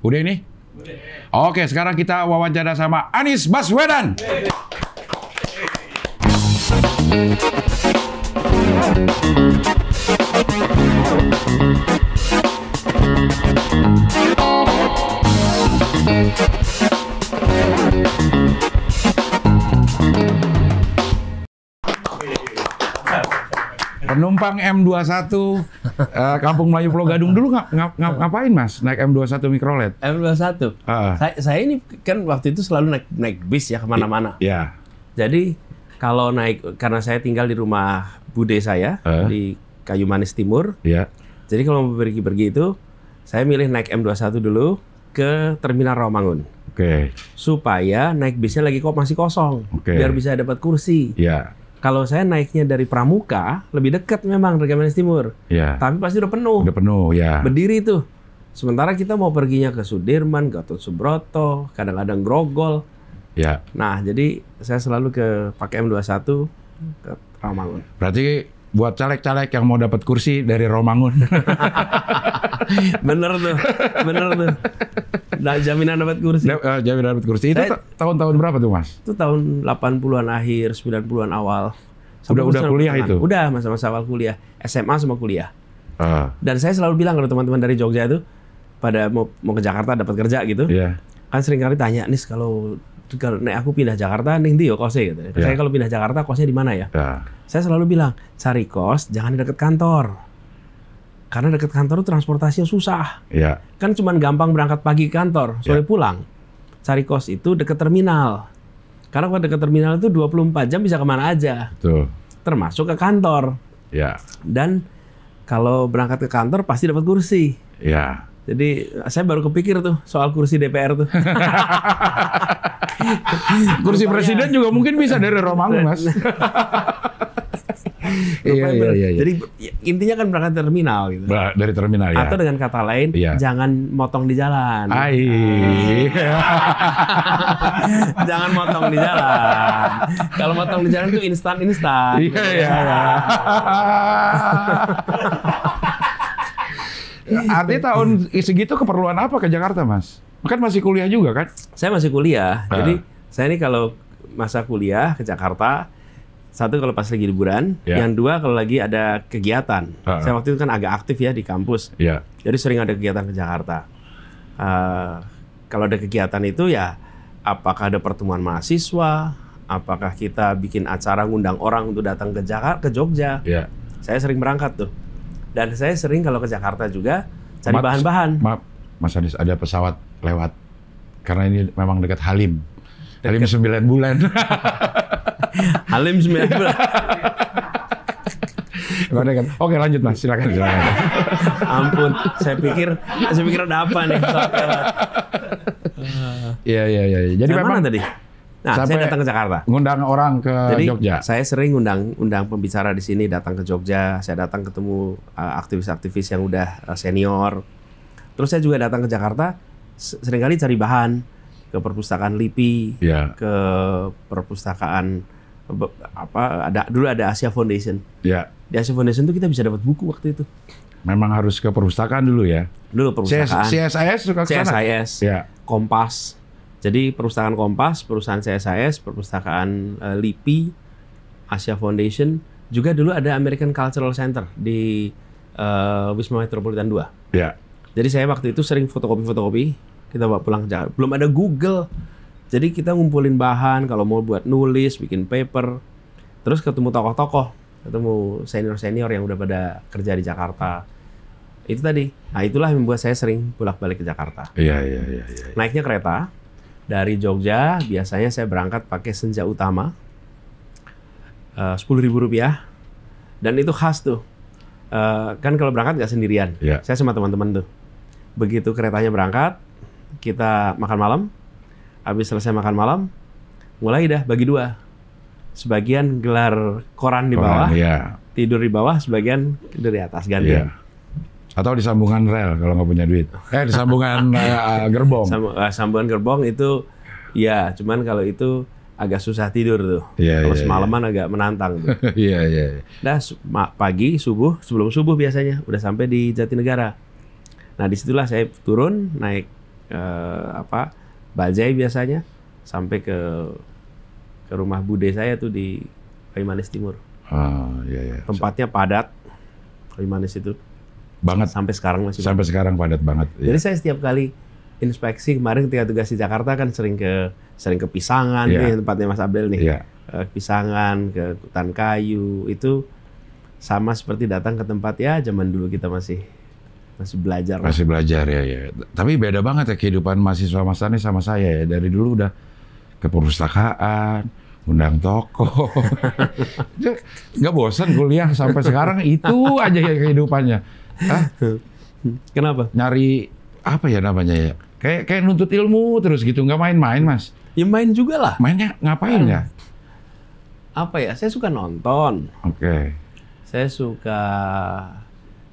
Udah ini? Oke, sekarang kita wawancara sama Anies Baswedan. Penumpang M21 Kampung Melayu Pulau Gadung dulu ngapain Mas naik M21 Mikrolet? M21. Saya ini kan waktu itu selalu naik bis ya kemana-mana. Iya. Jadi kalau naik, karena saya tinggal di rumah bude saya di Kayu Manis Timur. Iya. Jadi kalau mau pergi-pergi itu, saya milih naik M21 dulu ke Terminal Rawamangun. Oke. Supaya naik bisnya lagi kok masih kosong, biar bisa dapat kursi. Iya. Kalau saya naiknya dari Pramuka, lebih dekat memang dari Manis Timur. Iya. Tapi pasti udah penuh. Udah penuh, ya. Berdiri tuh. Sementara kita mau perginya ke Sudirman, Gatot Subroto, kadang-kadang Grogol. Ya. Nah, jadi saya selalu pakai M21 ke Rawamangun. Berarti buat caleg-caleg yang mau dapat kursi dari Rawamangun. Bener tuh. Nah, jaminan dapat kursi. Jaminan dapat kursi. Itu tahun-tahun berapa tuh, Mas? Itu tahun 80-an akhir, 90-an awal. Udah kuliah itu? Udah, masa-masa awal kuliah. SMA sama kuliah. Dan saya selalu bilang kalau teman-teman dari Jogja itu pada mau ke Jakarta dapat kerja gitu. Iya. Kan sering kali tanya, "Nis, kalau aku pindah Jakarta, nih ndi yo kosnya?" gitu. Saya kalau pindah Jakarta, kosnya di mana ya? Saya selalu bilang, cari kos jangan di dekat kantor. Karena dekat kantor itu transportasinya susah. Iya. Kan cuma gampang berangkat pagi ke kantor, sore pulang. Cari kos itu dekat terminal. Karena kalau dekat terminal itu 24 jam bisa kemana aja. Betul. Termasuk ke kantor. Iya. Dan kalau berangkat ke kantor pasti dapat kursi. Iya. Jadi saya baru kepikir tuh soal kursi DPR tuh. Kursi presiden juga mungkin bisa dari Rawamangun, Mas. Iya. Jadi intinya kan berangkat terminal gitu. Dari terminal ya. Atau dengan kata lain, jangan motong di jalan. Jangan motong di jalan. Kalau motong di jalan itu instan. Iya. Artinya tahun segitu keperluan apa ke Jakarta, Mas? Kan masih kuliah juga kan? Saya masih kuliah. Jadi saya ini kalau masa kuliah ke Jakarta, satu kalau pas lagi liburan, yang dua kalau lagi ada kegiatan. Saya waktu itu kan agak aktif ya di kampus. Jadi sering ada kegiatan ke Jakarta. Kalau ada kegiatan itu ya, apakah ada pertemuan mahasiswa, apakah kita bikin acara ngundang orang untuk datang ke Jakarta, ke Jogja. Saya sering berangkat tuh. Dan saya sering kalau ke Jakarta juga cari bahan-bahan. Maaf, Mas Anies, ada pesawat lewat. Karena ini memang dekat Halim. Halim 9 bulan. Halim 9 bulan. Oke, lanjut Mas, silakan. Ampun, saya pikir ada apa nih? Iya. Jadi memang mana tadi? Nah, saya datang ke Jakarta. Ngundang orang ke Jogja. Saya sering undang pembicara di sini datang ke Jogja. Saya datang ketemu aktivis-aktivis yang udah senior. Terus saya juga datang ke Jakarta, seringkali cari bahan ke perpustakaan LIPI, ke perpustakaan dulu ada Asia Foundation. Di Asia Foundation itu kita bisa dapat buku waktu itu. Memang harus ke perpustakaan dulu ya. Dulu perpustakaan. CSIS suka ke sana? CSIS. Kompas. Jadi perusahaan Kompas, perusahaan CSIS, perpustakaan LIPI, Asia Foundation, juga dulu ada American Cultural Center di Wisma Metropolitan 2. Jadi saya waktu itu sering fotokopi, kita bawa pulang ke Jakarta. Belum ada Google. Jadi kita ngumpulin bahan kalau mau buat nulis, bikin paper. Terus ketemu tokoh-tokoh, ketemu senior-senior yang udah pada kerja di Jakarta. Itu tadi. Nah, itulah yang membuat saya sering bolak-balik ke Jakarta. Iya. Naiknya kereta. Dari Jogja, biasanya saya berangkat pakai Senja Utama, Rp10.000, dan itu khas tuh. Kan kalau berangkat nggak sendirian, saya sama teman-teman tuh. Begitu keretanya berangkat, kita makan malam, habis selesai makan malam, mulai dah bagi dua. Sebagian gelar koran di bawah, tidur di bawah, sebagian tidur di atas, gantian. Atau di sambungan rel kalau nggak punya duit. Di sambungan gerbong. Sambungan gerbong itu, ya, cuman kalau itu agak susah tidur tuh. Kalau semalaman agak menantang tuh. Dah pagi, sebelum subuh biasanya udah sampai di Jatinegara. Nah disitulah saya turun naik bajai biasanya, sampai ke rumah bude saya tuh di Kayu Manis Timur. Iya. Tempatnya padat, Kayu Manis itu. Banget. Sampai sekarang masih. Sampai sekarang padat banget. Jadi saya setiap kali inspeksi, kemarin ketika tugas di Jakarta kan sering ke Pisangan, nih tempatnya Mas Abdel nih. Iya. Pisangan, ke Hutan Kayu, itu sama seperti datang ke tempat ya zaman dulu kita masih belajar. Masih belajar ya. Tapi beda banget ya kehidupan mahasiswa Mas Anies sama saya ya. Dari dulu udah ke perpustakaan, undang toko. Nggak bosan kuliah sampai sekarang itu aja ya kehidupannya. Kenapa? Nyari apa ya namanya ya? Kayak nuntut ilmu terus gitu, nggak main-main Mas. Ya main juga lah. Mainnya ngapain ya? Apa ya? Saya suka nonton. Oke. Saya suka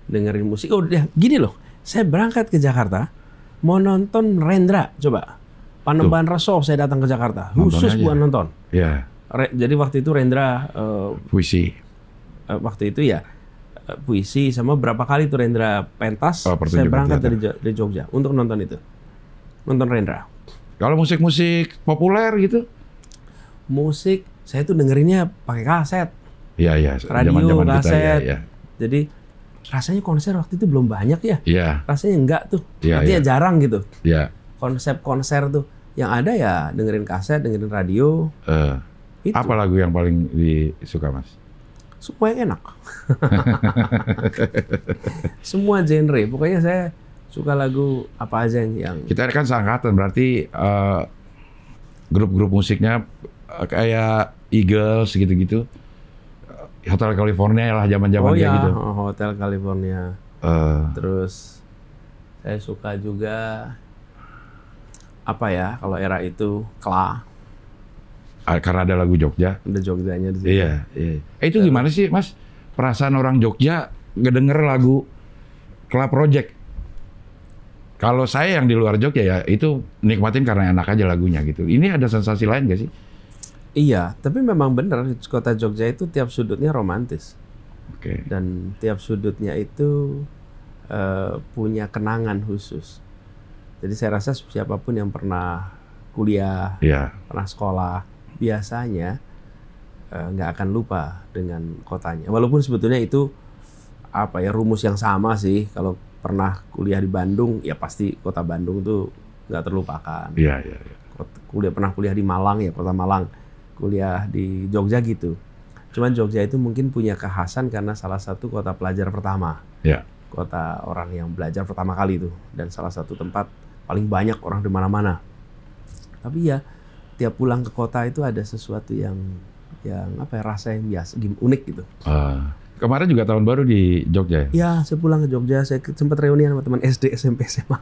dengerin musik. Oh, ya, gini loh. Saya berangkat ke Jakarta mau nonton Rendra, coba. Panembahan Rasa saya datang ke Jakarta khusus buat nonton. Iya. Jadi waktu itu Rendra Puisi. Waktu itu ya puisi, sama berapa kali tuh Rendra pentas. Saya berangkat dari Jogja untuk nonton itu. Nonton Rendra. Kalau musik-musik populer gitu? Musik saya tuh dengerinnya pakai kaset. Iya. Radio, Zaman-zaman kaset. Kita, ya. Jadi rasanya konser waktu itu belum banyak ya. Iya. Rasanya enggak tuh. Iya, Artinya jarang gitu. Iya. Konsep konser tuh. Yang ada ya dengerin kaset, dengerin radio. Itu. Apa lagu yang paling disuka Mas? Semua yang enak. Semua genre. Pokoknya saya suka lagu apa aja yang... Kita kan seangkatan, berarti grup-grup musiknya kayak Eagles gitu-gitu. Hotel California lah zaman-zaman gitu. Hotel California. Terus saya suka juga apa ya, kalau era itu Kla. Karena ada lagu Jogja. Ada Jogjanya di situ. Iya. Itu gimana sih Mas? Perasaan orang Jogja ngedenger lagu Kla Project. Kalau saya yang di luar Jogja ya itu nikmatin karena enak aja lagunya gitu. Ini ada sensasi lain gak sih? Iya, tapi memang benar kota Jogja itu tiap sudutnya romantis. Oke. Dan tiap sudutnya itu punya kenangan khusus. Jadi saya rasa siapapun yang pernah kuliah, pernah sekolah, biasanya nggak akan lupa dengan kotanya. Walaupun sebetulnya itu apa ya, rumus yang sama sih. Kalau pernah kuliah di Bandung, ya pasti kota Bandung tuh nggak terlupakan. Iya. Pernah kuliah di Malang, ya kota Malang. Kuliah di Jogja gitu. Cuman Jogja itu mungkin punya kekhasan karena salah satu kota pelajar pertama. Iya. Kota orang yang belajar pertama kali itu, dan salah satu tempat paling banyak orang di mana-mana. Tapi ya tiap pulang ke kota itu ada sesuatu yang apa ya, rasa yang biasa, unik gitu. Kemarin juga tahun baru di Jogja ya? Ya, saya pulang ke Jogja, saya sempat reunian sama teman SD, SMP, SMA.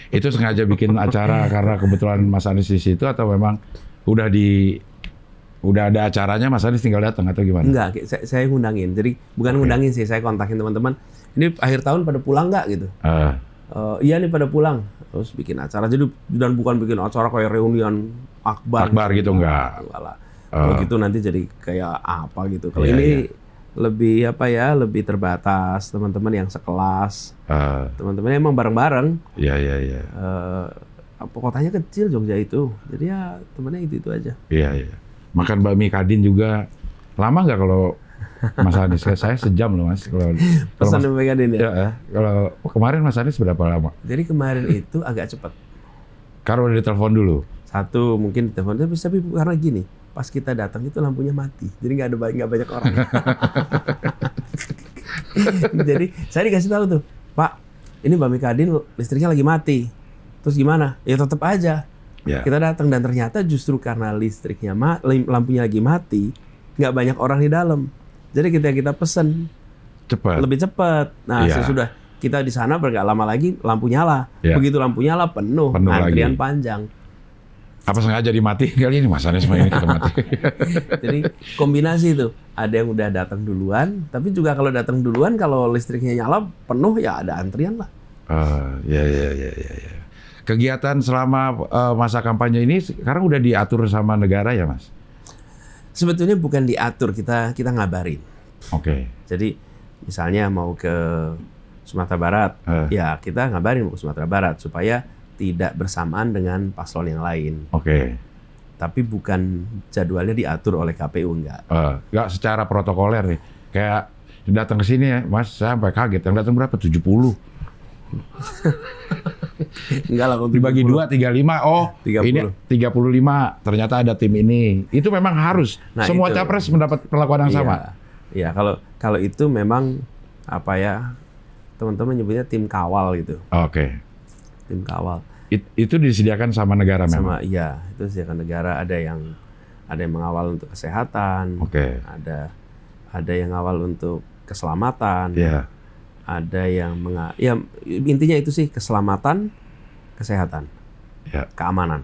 Itu sengaja bikin acara karena kebetulan Mas Anies di situ atau memang udah ada acaranya, Mas Anies tinggal datang atau gimana? Enggak, saya ngundangin. Jadi bukan ngundangin sih, saya kontakin teman-teman. Ini akhir tahun pada pulang nggak gitu? Iya nih pada pulang. Terus bikin acara. Jadi dan bukan bikin acara kayak reunian akbar gitu enggak. Kalau gitu nanti jadi kayak apa gitu. Kalau ini lebih apa ya, lebih terbatas, teman-teman yang sekelas. Teman-teman emang bareng-bareng. Iya. Kotanya kecil Jogja itu. Jadi ya temennya itu aja. Iya. Makan bakmi Kadin juga lama nggak kalau Mas Anies? Saya sejam loh Mas. Pesan bakmi Kadin ya? Ya. Kalau kemarin Mas Anies berapa lama? Jadi kemarin itu agak cepat. Karena udah ditelepon dulu. Satu mungkin ditelepon, tapi karena gini, pas kita datang itu lampunya mati, jadi nggak banyak orang. Jadi saya dikasih tahu tuh, Pak, ini bakmi Kadin listriknya lagi mati. Terus gimana? Ya tetap aja. Ya. Kita datang dan ternyata justru karena listriknya lampunya lagi mati, nggak banyak orang di dalam. Jadi kita pesen lebih cepat. Nah, sesudah kita di sana bergak lama lagi lampu nyala. Begitu lampu nyala penuh antrian panjang. Apa sengaja dimati kali ini Mas Anies ini kita mati. Jadi kombinasi itu, ada yang udah datang duluan, tapi juga kalau datang duluan kalau listriknya nyala penuh ya ada antrian lah. Ya. Kegiatan selama masa kampanye ini sekarang udah diatur sama negara ya Mas? Sebetulnya bukan diatur, kita ngabarin. Oke. Jadi misalnya mau ke Sumatera Barat, ya kita ngabarin mau ke Sumatera Barat supaya tidak bersamaan dengan paslon yang lain. Oke. Tapi bukan jadwalnya diatur oleh KPU, enggak. Nggak secara protokoler nih. Kayak datang ke sini ya, Mas, saya sampai kaget. Yang datang berapa? 70. Enggak lah, kalau Dibagi 70. 2, 35. Oh, 30. ini 35. Ternyata ada tim ini. Itu memang harus. Nah, Semua itu. capres mendapat perlakuan yang Iya. sama. Iya, kalau itu memang apa ya, teman-teman nyebutnya tim kawal gitu. Oke. Tim kawal. Itu disediakan sama negara memang. Sama iya, itu disediakan negara. Ada yang mengawal untuk kesehatan. Oke. Ada yang ngawal untuk keselamatan. Iya. Ada yang ya intinya itu sih, keselamatan, kesehatan, Ya. keamanan.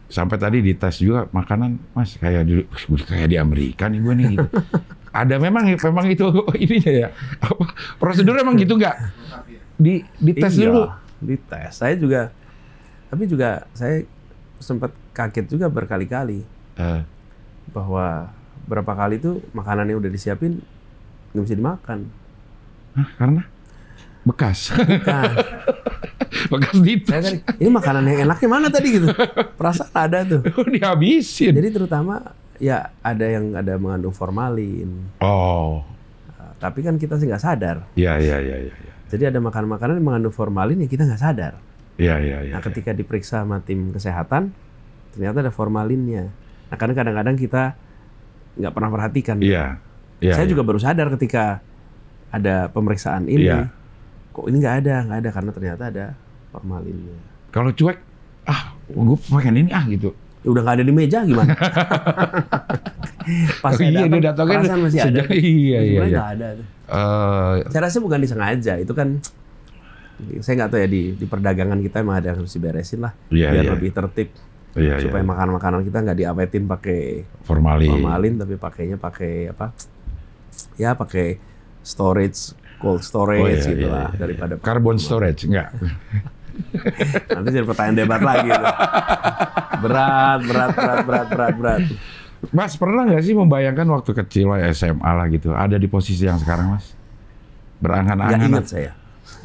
Sampai tadi dites juga makanan, Mas, kayak di Amerika nih gue nih gitu. Ada memang itu ininya ya. Apa prosedur emang gitu nggak? Dites Iya, dulu. dites. Saya sempat kaget juga berkali-kali bahwa berapa kali itu makanannya udah disiapin nggak bisa dimakan. Hah, karena bekas. Bukan. Bekas dites. Saya tadi, ini makanan yang enaknya mana tadi gitu. Perasaan ada tuh. Dihabisin. Jadi terutama ya ada mengandung formalin. Oh. Tapi kan kita sih nggak sadar. Iya. Jadi ada makanan-makanan yang mengandung formalin yang kita nggak sadar. Iya. Nah, ketika diperiksa sama tim kesehatan, ternyata ada formalinnya. Nah, karena kadang-kadang kita nggak pernah perhatikan. Iya. Saya juga baru sadar ketika ada pemeriksaan ini. Iya. Kok ini nggak ada karena ternyata ada formalinnya. Kalau cuek, gue pengen ini gitu. Ya udah nggak ada di meja gimana? Pas saya dia datang, datangnya perasaan masih ada. Iya. Sebenarnya nggak ada tuh. Saya rasa bukan disengaja, itu kan saya nggak tahu ya, di perdagangan kita emang ada yang harus diberesin lah, biar lebih tertib, supaya makanan-makanan kita nggak diawetin pakai formalin, tapi pakainya pakai apa? Ya pakai cold storage gitu lah, daripada carbon storage enggak. Nanti jadi pertanyaan debat lagi tuh. Berat. Mas, pernah nggak sih membayangkan waktu kecil SMA lah gitu, ada di posisi yang sekarang, Mas? Berangan-angan. Nggak ingat saya.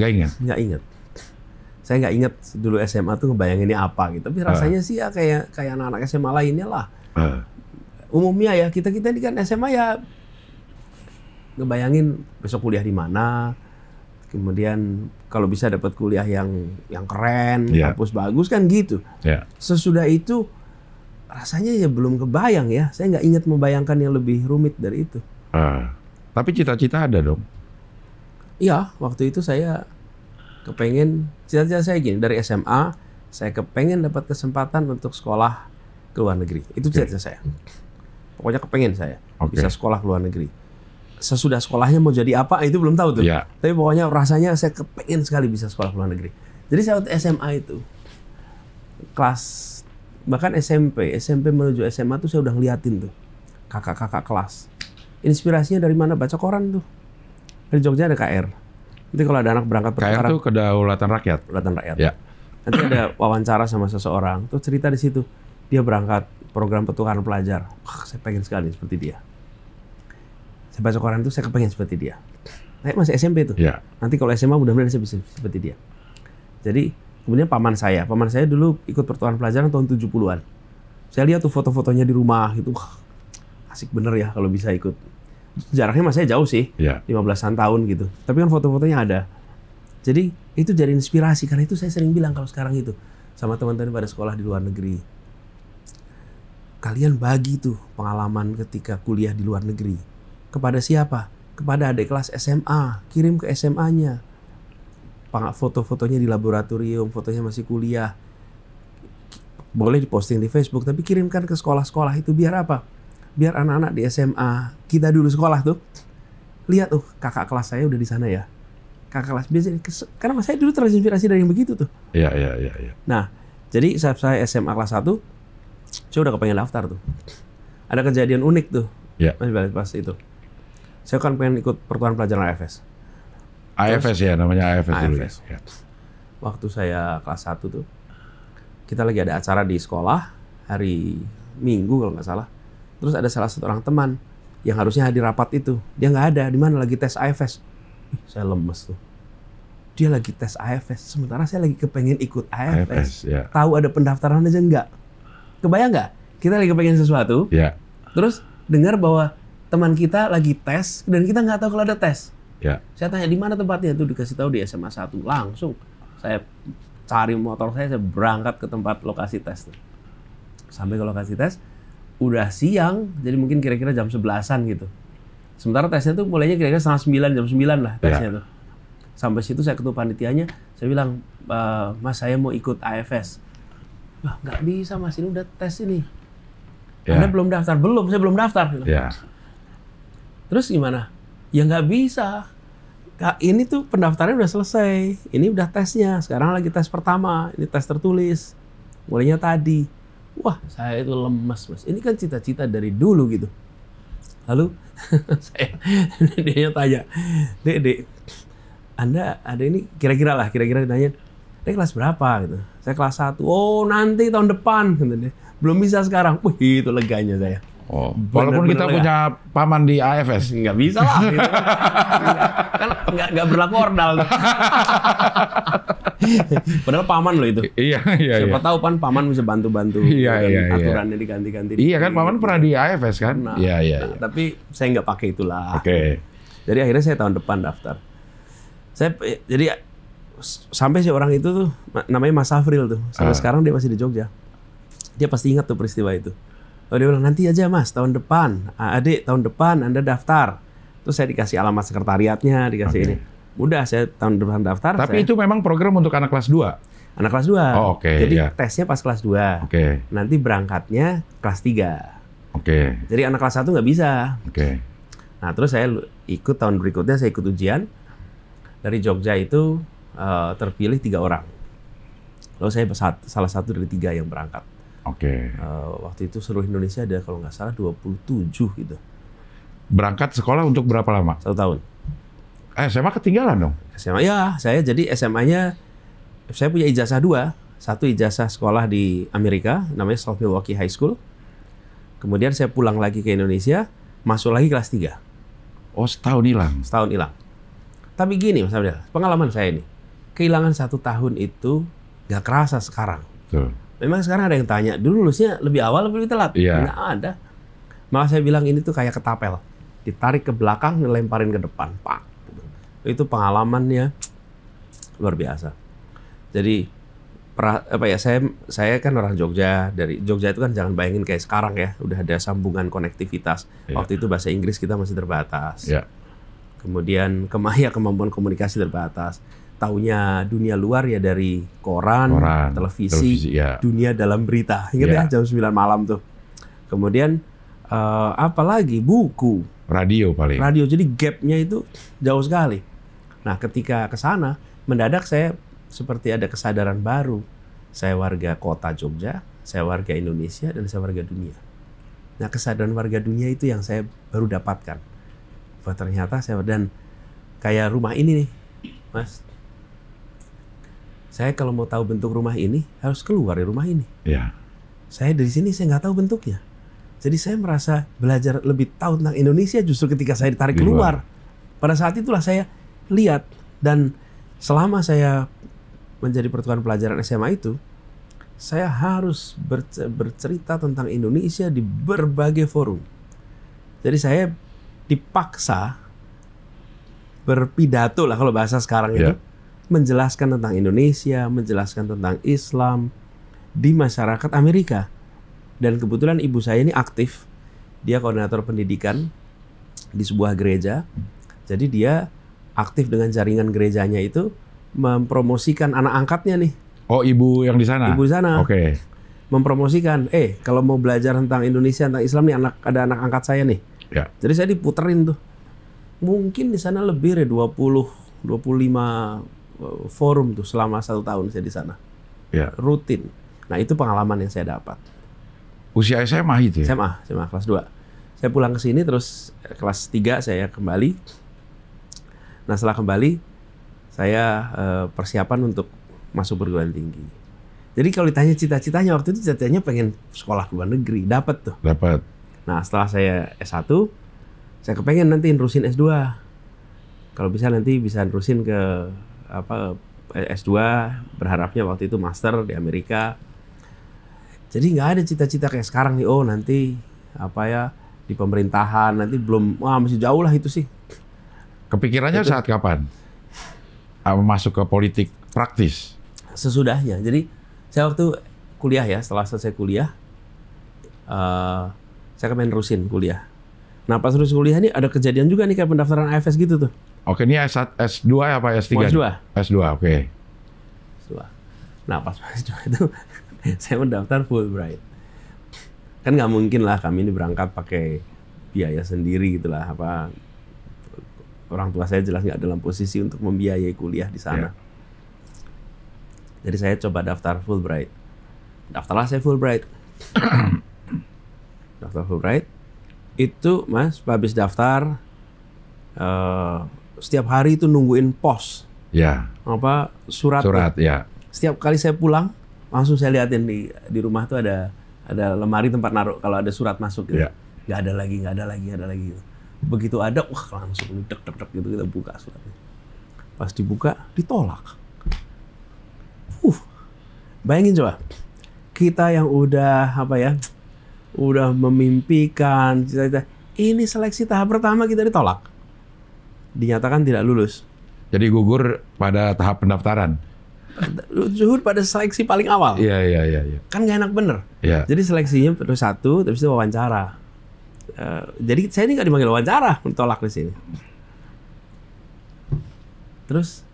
Nggak ingat? Nggak ingat. Saya nggak ingat dulu SMA tuh ngebayanginnya apa gitu. Tapi rasanya sih ya kayak anak-anak SMA lainnya lah. Umumnya ya, kita ini kan SMA ya ngebayangin besok kuliah di mana. Kemudian kalau bisa dapat kuliah yang keren, kampus bagus kan gitu. Sesudah itu rasanya ya belum kebayang ya. Saya nggak ingat membayangkan yang lebih rumit dari itu. Tapi cita-cita ada dong? Iya, waktu itu saya kepengen, cita-cita saya gini, dari SMA saya kepengen dapat kesempatan untuk sekolah ke luar negeri. Itu cita-cita saya. Pokoknya kepengen saya bisa sekolah ke luar negeri. Sesudah sekolahnya mau jadi apa itu belum tahu tuh. Tapi pokoknya rasanya saya kepengen sekali bisa sekolah ke luar negeri. Jadi saya waktu SMA itu bahkan SMP menuju SMA tuh saya udah ngeliatin tuh kakak-kakak kelas. Inspirasinya dari mana? Baca koran tuh. Di Jogja ada KR. Nanti kalau ada anak berangkat KR tuh Kedaulatan Rakyat. Kedaulatan Rakyat. Ya. Nanti ada wawancara sama seseorang, tuh cerita di situ. Dia berangkat program pertukaran pelajar. Wah, saya pengen sekali seperti dia. Saya baca koran tuh saya kepengen seperti dia. Saya masih SMP tuh. Ya. Nanti kalau SMA mudah-mudahan saya bisa seperti dia. Jadi kemudian paman saya dulu ikut pertukaran pelajaran tahun 70-an. Saya lihat tuh foto-fotonya di rumah gitu. Wah, asik bener ya kalau bisa ikut. Jaraknya mas saya jauh sih, 15-an tahun gitu. Tapi kan foto-fotonya ada. Jadi itu jadi inspirasi. Karena itu saya sering bilang kalau sekarang itu sama teman-teman pada sekolah di luar negeri. Kalian bagi tuh pengalaman ketika kuliah di luar negeri. Kepada siapa? Kepada adik kelas SMA. Kirim ke SMA-nya. Foto-fotonya di laboratorium, fotonya masih kuliah. Boleh diposting di Facebook, tapi kirimkan ke sekolah-sekolah itu biar apa? Biar anak-anak di SMA, kita dulu sekolah tuh, lihat kakak kelas saya udah di sana ya. Kakak kelas biasanya, karena saya dulu terinspirasi dari yang begitu tuh. Iya. Nah, jadi saat saya SMA kelas 1, saya udah kepengen daftar tuh. Ada kejadian unik tuh, masih balik pas itu. Saya kan pengen ikut pertukaran pelajaran AFS. AFS ya, namanya AFS dulu ya. Waktu saya kelas 1 tuh, kita lagi ada acara di sekolah, hari Minggu kalau nggak salah. Terus ada salah satu orang teman yang harusnya hadir rapat itu. Dia nggak ada, di mana lagi tes AFS. Saya lemes tuh. dia lagi tes AFS, sementara saya lagi kepengen ikut AFS. ya. Tahu ada pendaftaran aja enggak? Kebayang nggak? Kita lagi kepengen sesuatu, Ya. terus dengar bahwa teman kita lagi tes dan kita nggak tahu kalau ada tes. Ya. Saya tanya di mana tempatnya, itu dikasih tahu di SMA 1. Langsung saya cari motor saya berangkat ke tempat lokasi tes. Sampai ke lokasi tes, udah siang, jadi mungkin kira-kira jam 11-an gitu. Sementara tesnya tuh mulainya kira-kira setengah 9, jam 9 lah tesnya tuh. Sampai situ saya ketemu panitianya, saya bilang, Mas saya mau ikut AFS. Wah nggak bisa Mas, ini udah tes ini. Ya. Anda belum daftar? Belum, saya belum daftar. Ya. Terus gimana? Ya nggak bisa. Ini tuh pendaftarannya udah selesai. Ini udah tesnya. Sekarang lagi tes pertama. Ini tes tertulis. Mulainya tadi. Wah, saya itu lemes, Mas. Ini kan cita-cita dari dulu gitu. Lalu dia tanya, Dek, Anda ada ini kira-kira nanya, Dek kelas berapa gitu. Saya kelas 1. Oh, nanti tahun depan gitu deh. Belum bisa sekarang. Wih, itu leganya saya. Oh, walaupun kita punya paman di AFS. Nggak bisa lah. Gitu. Kan nggak berlaku ordal. Padahal paman loh itu. Iya. Siapa tahu paman bisa bantu-bantu. Iya. Aturannya diganti-ganti. Iya kan, paman pernah di AFS kan? Nah, Iya. Tapi saya nggak pakai itulah. Oke. Jadi akhirnya saya tahun depan daftar. Jadi sampai si orang itu tuh namanya Mas Safril tuh. Sampai sekarang dia masih di Jogja. Dia pasti ingat tuh peristiwa itu. Oh, dia bilang, nanti aja Mas, tahun depan. Adik, tahun depan Anda daftar. Terus saya dikasih alamat sekretariatnya, dikasih ini. Udah, saya tahun depan daftar. Tapi itu memang program untuk anak kelas 2? Anak kelas 2. Oh, oke. Jadi ya. tesnya pas kelas 2. Oke. Nanti berangkatnya kelas 3. Oke. Jadi anak kelas 1 nggak bisa. Oke. Nah, terus saya ikut tahun berikutnya, saya ikut ujian. Dari Jogja itu terpilih 3 orang. Lalu saya salah satu dari 3 yang berangkat. Oke. Waktu itu seluruh Indonesia ada kalau nggak salah 27 gitu. Berangkat sekolah untuk berapa lama? 1 tahun. SMA ketinggalan dong? SMA ya, saya jadi SMA-nya, saya punya ijazah 2. Satu ijazah sekolah di Amerika, namanya South Milwaukee High School. Kemudian saya pulang lagi ke Indonesia, masuk lagi kelas 3. Oh, setahun hilang? Setahun hilang. Tapi gini Mas Abdel, pengalaman saya ini, kehilangan 1 tahun itu nggak kerasa sekarang. Betul. Memang sekarang ada yang tanya, dulu lulusnya lebih awal atau lebih telat? Iya. Nggak ada. Malah saya bilang ini tuh kayak ketapel. Ditarik ke belakang, dilemparin ke depan. Pak. Itu pengalamannya luar biasa. Jadi, saya kan orang Jogja. Dari Jogja itu kan jangan bayangin kayak sekarang ya. Udah ada sambungan konektivitas. Iya. Waktu itu bahasa Inggris kita masih terbatas. Ya. Kemudian kemampuan komunikasi terbatas. Taunya dunia luar ya dari koran televisi ya. Dunia dalam berita. Ingat ya jam 9 malam tuh. Kemudian apalagi buku, radio paling. Radio. Jadi gapnya itu jauh sekali. Nah, ketika ke sana mendadak saya seperti ada kesadaran baru. Saya warga kota Jogja, saya warga Indonesia, dan saya warga dunia. Nah, kesadaran warga dunia itu yang saya baru dapatkan. Bahwa ternyata dan kayak rumah ini nih, Mas. Saya kalau mau tahu bentuk rumah ini, harus keluar dari rumah ini. Ya. Saya dari sini, saya nggak tahu bentuknya. Jadi saya merasa belajar lebih tahu tentang Indonesia justru ketika saya ditarik keluar. Pada saat itulah saya lihat. Dan selama saya menjadi pertukaran pelajaran SMA itu, saya harus bercerita tentang Indonesia di berbagai forum. Jadi saya dipaksa berpidato lah kalau bahasa sekarang itu. Menjelaskan tentang Indonesia, menjelaskan tentang Islam di masyarakat Amerika. Dan kebetulan ibu saya ini aktif. Dia koordinator pendidikan di sebuah gereja. Jadi dia aktif dengan jaringan gerejanya itu mempromosikan anak angkatnya nih. Oh, ibu yang di sana? Ibu di sana. Oke. Mempromosikan, kalau mau belajar tentang Indonesia, tentang Islam nih, ada anak angkat saya nih. Ya. Jadi saya diputerin tuh. Mungkin di sana lebih dari 20-25 forum tuh selama 1 tahun saya di sana. Ya. Rutin. Nah, itu pengalaman yang saya dapat. Usia SMA itu ya? SMA kelas 2. Saya pulang ke sini terus kelas 3 saya kembali. Nah, setelah kembali saya persiapan untuk masuk perguruan tinggi. Jadi kalau ditanya cita-citanya, waktu itu cita-citanya pengen sekolah ke luar negeri, dapat tuh. Dapat. Nah, setelah saya S1, saya kepengen nanti nerusin S2. Kalau bisa nanti bisa nerusin ke S2, berharapnya waktu itu master di Amerika. Jadi nggak ada cita-cita kayak sekarang nih, oh nanti di pemerintahan, nanti belum, masih jauh lah itu sih. Kepikirannya saat kapan? Masuk ke politik praktis? Sesudahnya. Jadi saya waktu kuliah ya, setelah selesai kuliah, saya menerusin kuliah. Nah pas terus kuliah ini ada kejadian juga nih kayak pendaftaran AFS gitu tuh. Oke, ini S2 apa S3? S2. S2, oke. S2. Nah pas S2 itu saya mendaftar Fulbright. Kan nggak mungkin lah kami ini berangkat pakai biaya sendiri gitu lah. Orang tua saya jelas nggak dalam posisi untuk membiayai kuliah di sana. Jadi saya coba daftar Fulbright. Daftarlah saya Fulbright. Daftar Fulbright. Itu Mas, habis daftar, setiap hari itu nungguin pos. Ya. Surat. Ya. Setiap kali saya pulang, langsung saya liatin di rumah tuh ada lemari tempat naruh kalau ada surat masuk gitu. Ya. Nggak ada lagi gitu. Begitu ada, langsung dek gitu kita buka suratnya. Pas dibuka, ditolak. Bayangin coba, kita yang udah udah memimpikan cita-cita, ini seleksi tahap pertama kita ditolak. Dinyatakan tidak lulus. Jadi gugur pada tahap pendaftaran. Zuhur pada seleksi paling awal. Iya. Kan nggak enak bener. Iya. Jadi seleksinya terus satu, terus itu wawancara. Jadi saya ini nggak dipanggil wawancara, ditolak di sini. Terus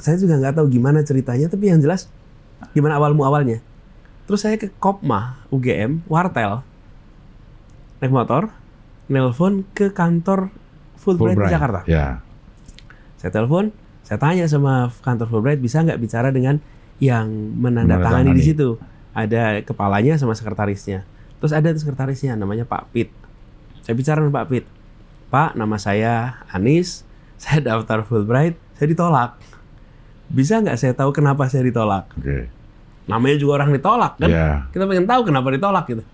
saya juga nggak tahu gimana ceritanya, tapi yang jelas gimana awalnya. Terus saya ke Kopma UGM Wartel, naik motor, nelpon ke kantor Fulbright di Jakarta. Ya. Saya telepon, saya tanya sama kantor Fulbright, bisa nggak bicara dengan yang menandatangani di situ. Ada kepalanya sama sekretarisnya. Terus ada sekretarisnya, namanya Pak Pit. Saya bicara dengan Pak Pit. Pak, nama saya Anis, saya daftar Fulbright, saya ditolak. Bisa nggak saya tahu kenapa saya ditolak? Oke. Namanya juga orang ditolak kan? Yeah. Kita pengen tahu kenapa ditolak gitu.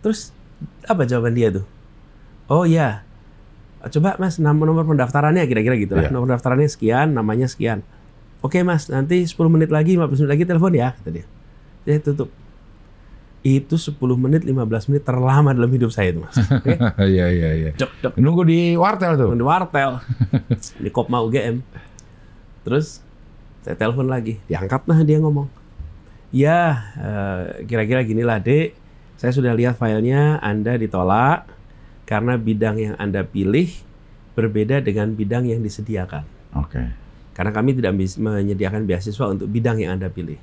Terus apa jawaban dia tuh? Oh iya, coba Mas nomor pendaftarannya kira-kira gitu lah. Yeah. Nomor pendaftarannya sekian, namanya sekian. Oke Mas, nanti 10 menit lagi, 15 menit lagi telepon ya, kata dia. Dia tutup. Itu 10 menit, 15 menit terlama dalam hidup saya itu Mas. Okay? Iya. Dok. Nunggu di wartel tuh. Di wartel. Di Kopma UGM. Terus saya telepon lagi, diangkat nah dia ngomong. Ya, kira-kira ginilah Dek, saya sudah lihat filenya, Anda ditolak karena bidang yang Anda pilih berbeda dengan bidang yang disediakan. Oke. Karena kami tidak menyediakan beasiswa untuk bidang yang Anda pilih.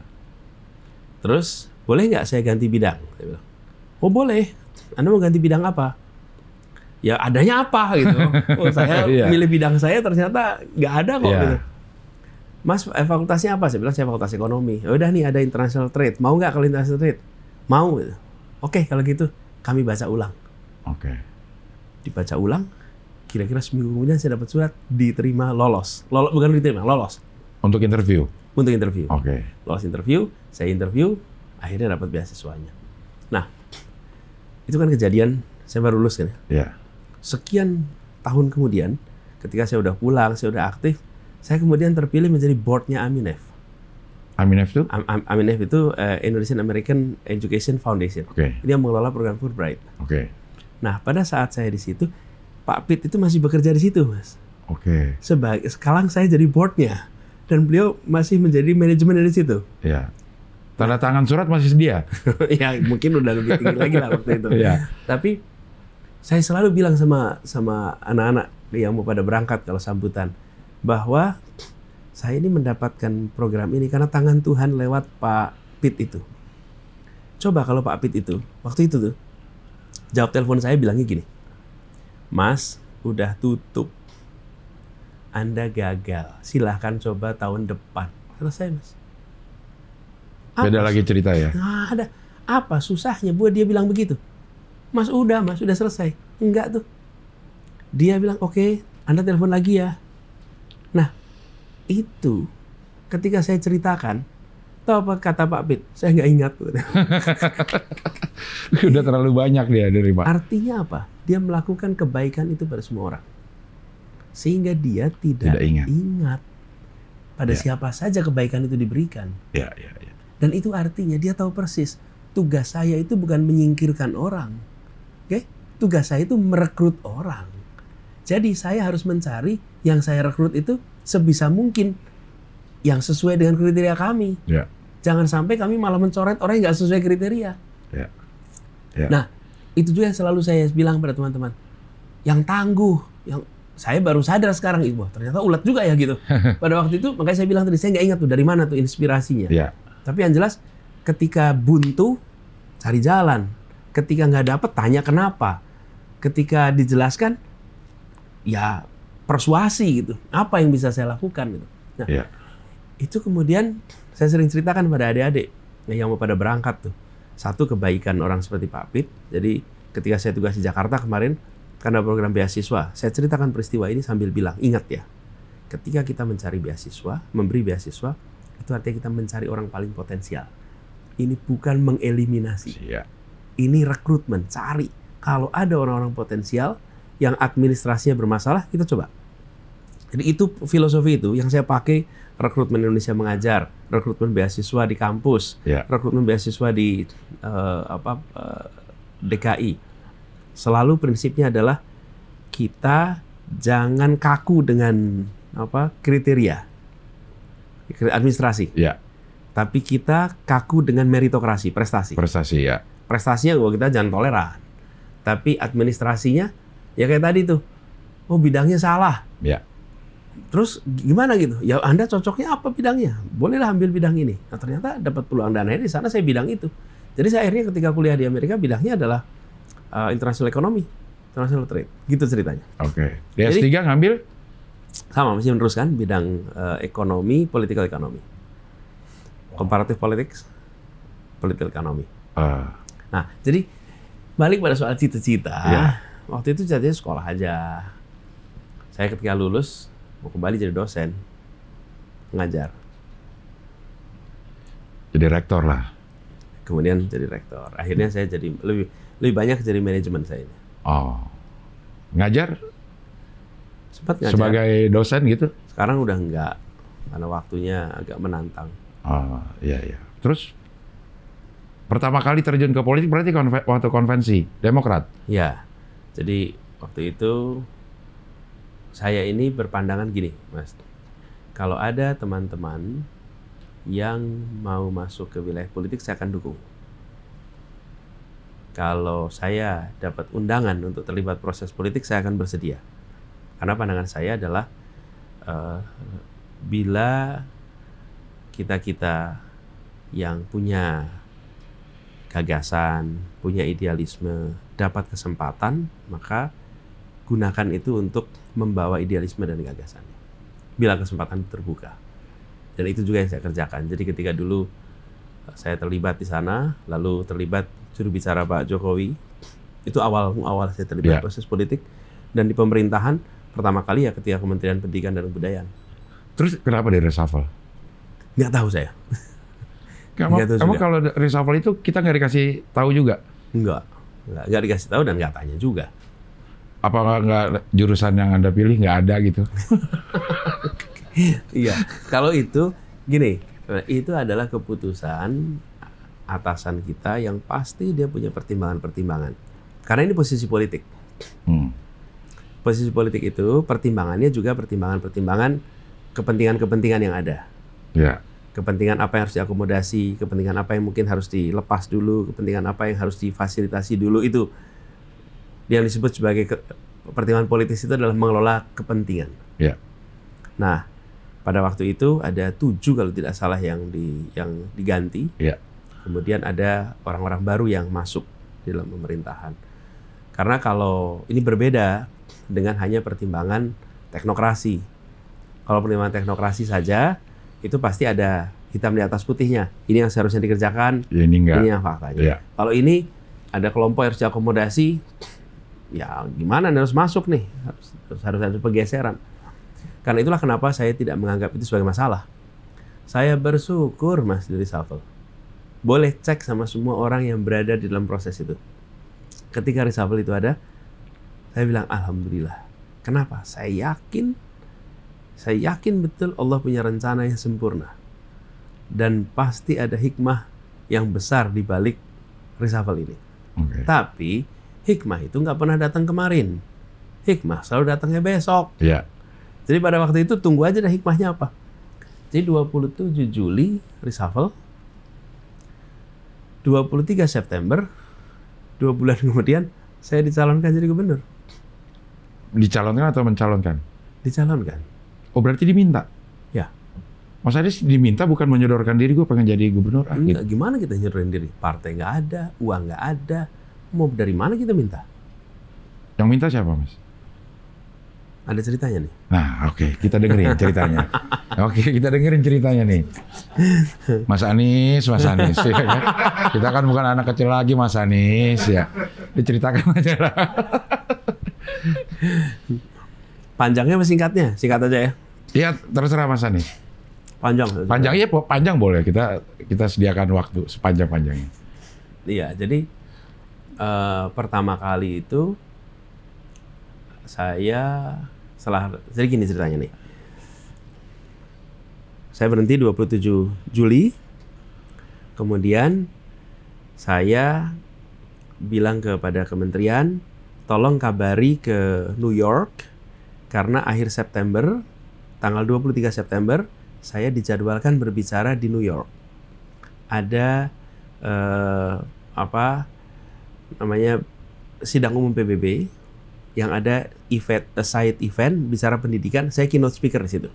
Terus, boleh nggak saya ganti bidang? Saya bilang, oh boleh, Anda mau ganti bidang apa? Ya adanya apa gitu. Oh saya milih bidang saya ternyata nggak ada kok gitu. Mas, fakultasnya apa? Saya bilang saya fakultas ekonomi. Ya udah nih ada international trade. Mau nggak kalau international trade? Mau. Gitu. Oke, kalau gitu kami baca ulang. Oke. Dibaca ulang. Kira-kira seminggu kemudian saya dapat surat diterima lolos. Bukan diterima, lolos. Untuk interview. Untuk interview. Oke. Lolos interview. Saya interview. Akhirnya dapat beasiswanya. Nah, itu kan kejadian saya baru lulus kan. Ya. Sekian tahun kemudian, ketika saya udah pulang, saya udah aktif. Saya kemudian terpilih menjadi boardnya Aminef. Aminef itu? Aminef itu Indonesian American Education Foundation. Oke. Dia mengelola program Fulbright. Oke. Nah, pada saat saya di situ, Pak Pit itu masih bekerja di situ, Mas. Oke. Sekarang saya jadi boardnya, dan beliau masih menjadi manajemen dari situ. Ya. Tanda tangan surat masih sedia. Ya, mungkin udah lebih tinggi lagi lah waktu itu. Ya. Tapi saya selalu bilang sama anak-anak yang mau pada berangkat kalau sambutan, bahwa saya ini mendapatkan program ini karena tangan Tuhan lewat Pak Pit itu. Coba kalau Pak Pit itu, waktu itu tuh, jawab telepon saya bilangnya gini, Mas, udah tutup. Anda gagal. Silahkan coba tahun depan. Selesai, Mas. Beda lagi cerita ya? Nggak ada. Apa susahnya buat dia bilang begitu? Mas, udah selesai. Enggak tuh. Dia bilang, oke, Anda telepon lagi ya. Nah, itu ketika saya ceritakan, tahu apa kata Pak Pit? Saya nggak ingat. Udah terlalu banyak dia nerima. Artinya apa? Dia melakukan kebaikan itu pada semua orang. Sehingga dia tidak ingat. pada siapa saja kebaikan itu diberikan. Ya. Dan itu artinya dia tahu persis tugas saya itu bukan menyingkirkan orang. Oke? Tugas saya itu merekrut orang. Jadi saya harus mencari yang saya rekrut itu sebisa mungkin yang sesuai dengan kriteria kami. Ya. Jangan sampai kami malah mencoret orang yang nggak sesuai kriteria. Ya. Nah, itu juga yang selalu saya bilang pada teman-teman. Yang tangguh, yang saya baru sadar sekarang, wah ternyata ulet juga ya gitu. Pada waktu itu, makanya saya bilang tadi, saya nggak ingat tuh dari mana tuh inspirasinya. Ya. Tapi yang jelas, ketika buntu, cari jalan. Ketika nggak dapet, tanya kenapa. Ketika dijelaskan, ya persuasi gitu. Apa yang bisa saya lakukan gitu. Nah, itu kemudian saya sering ceritakan pada adik-adik yang mau pada berangkat tuh. Satu, kebaikan orang seperti Pak Pit. Jadi ketika saya tugas di Jakarta kemarin, karena program beasiswa, saya ceritakan peristiwa ini sambil bilang, ingat ya, ketika kita mencari beasiswa, memberi beasiswa, itu artinya kita mencari orang paling potensial. Ini bukan mengeliminasi. Ini rekrutmen, cari. Kalau ada orang-orang potensial yang administrasinya bermasalah, kita coba. Jadi itu filosofi itu yang saya pakai, rekrutmen Indonesia Mengajar, rekrutmen beasiswa di kampus, rekrutmen beasiswa di DKI. Selalu prinsipnya adalah kita jangan kaku dengan kriteria administrasi. Tapi kita kaku dengan meritokrasi, prestasi. Prestasinya kita jangan toleran. Tapi administrasinya ya kayak tadi tuh. Oh, bidangnya salah. Terus gimana gitu? Ya Anda cocoknya apa bidangnya? Bolehlah ambil bidang ini. Nah, ternyata dapat peluang dana di sana, saya bidang itu. Jadi saya akhirnya ketika kuliah di Amerika bidangnya adalah international economy, international trade. Gitu ceritanya. Oke. Di S3 ngambil? Sama, masih meneruskan bidang ekonomi, political economy. Comparative politics, political economy. Nah, jadi balik pada soal cita-cita. Waktu itu cita-citanya sekolah aja. Saya ketika lulus mau kembali jadi dosen, ngajar. Jadi rektor lah. Kemudian jadi rektor. Akhirnya saya jadi lebih banyak jadi manajemen saya ini. Oh, ngajar? Sempat ngajar. Sebagai dosen gitu? Sekarang udah enggak, karena waktunya agak menantang. Oh, iya. Terus pertama kali terjun ke politik berarti waktu konvensi Demokrat? Ya, jadi waktu itu saya ini berpandangan gini, Mas. Kalau ada teman-teman yang mau masuk ke wilayah politik, saya akan dukung. Kalau saya dapat undangan untuk terlibat proses politik, saya akan bersedia. Karena pandangan saya adalah bila kita yang punya gagasan, punya idealisme, dapat kesempatan, maka gunakan itu untuk membawa idealisme dan gagasannya. Bila kesempatan terbuka. Dan itu juga yang saya kerjakan. Jadi ketika dulu saya terlibat di sana, lalu terlibat juru bicara Pak Jokowi, itu awal saya terlibat proses politik. Dan di pemerintahan, pertama kali ya ketika Kementerian Pendidikan dan Kebudayaan. Terus kenapa di reshuffle? Nggak tahu saya. Emang kalau reshuffle itu kita nggak dikasih tahu juga? Nggak dikasih tahu dan nggak tanya juga. Apa nggak jurusan yang Anda pilih nggak ada gitu? Iya, kalau itu gini, itu adalah keputusan atasan kita yang pasti dia punya pertimbangan-pertimbangan. Karena ini posisi politik. Posisi politik itu pertimbangannya juga pertimbangan-pertimbangan kepentingan-kepentingan yang ada. Kepentingan apa yang harus diakomodasi, kepentingan apa yang mungkin harus dilepas dulu, kepentingan apa yang harus difasilitasi dulu, itu yang disebut sebagai pertimbangan politis itu adalah mengelola kepentingan. Nah, pada waktu itu ada 7 kalau tidak salah yang diganti. Kemudian ada orang-orang baru yang masuk di dalam pemerintahan. Karena kalau ini berbeda dengan hanya pertimbangan teknokrasi. Kalau pertimbangan teknokrasi saja, itu pasti ada hitam di atas putihnya. Ini yang seharusnya dikerjakan, ini yang faktanya. Kalau ini ada kelompok yang harus diakomodasi, ya gimana harus masuk nih, harus ada pergeseran. Karena itulah kenapa saya tidak menganggap itu sebagai masalah. Saya bersyukur Mas di reshuffle. Boleh cek sama semua orang yang berada di dalam proses itu. Ketika reshuffle itu ada, saya bilang alhamdulillah. Kenapa? Saya yakin Saya yakin betul Allah punya rencana yang sempurna. Dan pasti ada hikmah yang besar di balik reshuffle ini. Oke. Tapi hikmah itu nggak pernah datang kemarin. Hikmah selalu datangnya besok. Ya. Jadi pada waktu itu tunggu aja dah hikmahnya apa. Jadi 27 Juli reshuffle. 23 September, 2 bulan kemudian saya dicalonkan jadi gubernur. Dicalonkan atau mencalonkan? Dicalonkan. Oh, berarti diminta? Ya. Mas Anies diminta bukan menyodorkan diri, gue pengen jadi gubernur. Enggak, gimana kita nyeruin diri? Partai nggak ada, uang nggak ada. Mau dari mana kita minta? Yang minta siapa, Mas? Ada ceritanya nih. Nah, oke, kita dengerin ceritanya. Oke, kita dengerin ceritanya nih. Mas Anies. Ya, kan? Kita kan bukan anak kecil lagi, Mas Anies ya. Diceritakan aja lah. Panjangnya apa singkatnya? Singkat aja ya. Iya, terserah Mas Anies. Panjang. Panjang ya, panjang boleh. Kita sediakan waktu sepanjang-panjangnya. Iya, jadi pertama kali itu saya jadi gini ceritanya nih. Saya berhenti 27 Juli. Kemudian saya bilang kepada kementerian, tolong kabari ke New York karena akhir September, tanggal 23 September, saya dijadwalkan berbicara di New York. Ada sidang umum PBB yang ada side event bicara pendidikan, saya keynote speaker di situ.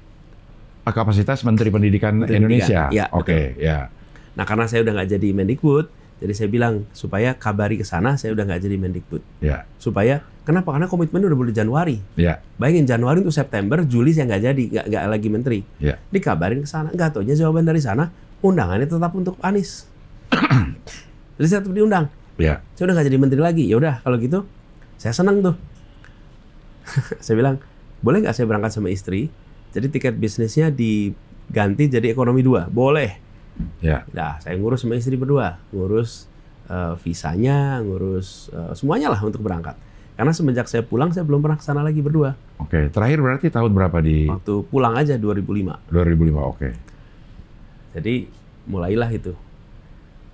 Kapasitas Menteri Pendidikan Indonesia. Ya, Oke, ya. Nah, karena saya udah nggak jadi Mendikbud, jadi saya bilang supaya kabari ke sana, saya udah nggak jadi Mendikbud. Ya. Supaya kenapa? Karena komitmen udah bulan Januari. Ya. Bayangin Januari untuk September, Juli saya nggak jadi, nggak lagi menteri. Ya. Dikabarin ke sana, nggak taunya jawaban dari sana, undangannya tetap untuk Anies. Jadi saya tetap diundang. Ya. Saya udah nggak jadi menteri lagi. Ya udah kalau gitu, saya senang tuh. Saya bilang, boleh nggak saya berangkat sama istri? Jadi tiket bisnisnya diganti jadi ekonomi 2. Boleh. Ya. Nah, saya ngurus sama istri berdua. Ngurus visanya, ngurus semuanya lah untuk berangkat. Karena semenjak saya pulang, saya belum pernah ke sana lagi berdua. Oke. Terakhir berarti tahun berapa di? Waktu pulang aja 2005. 2005, oke. Jadi mulailah itu.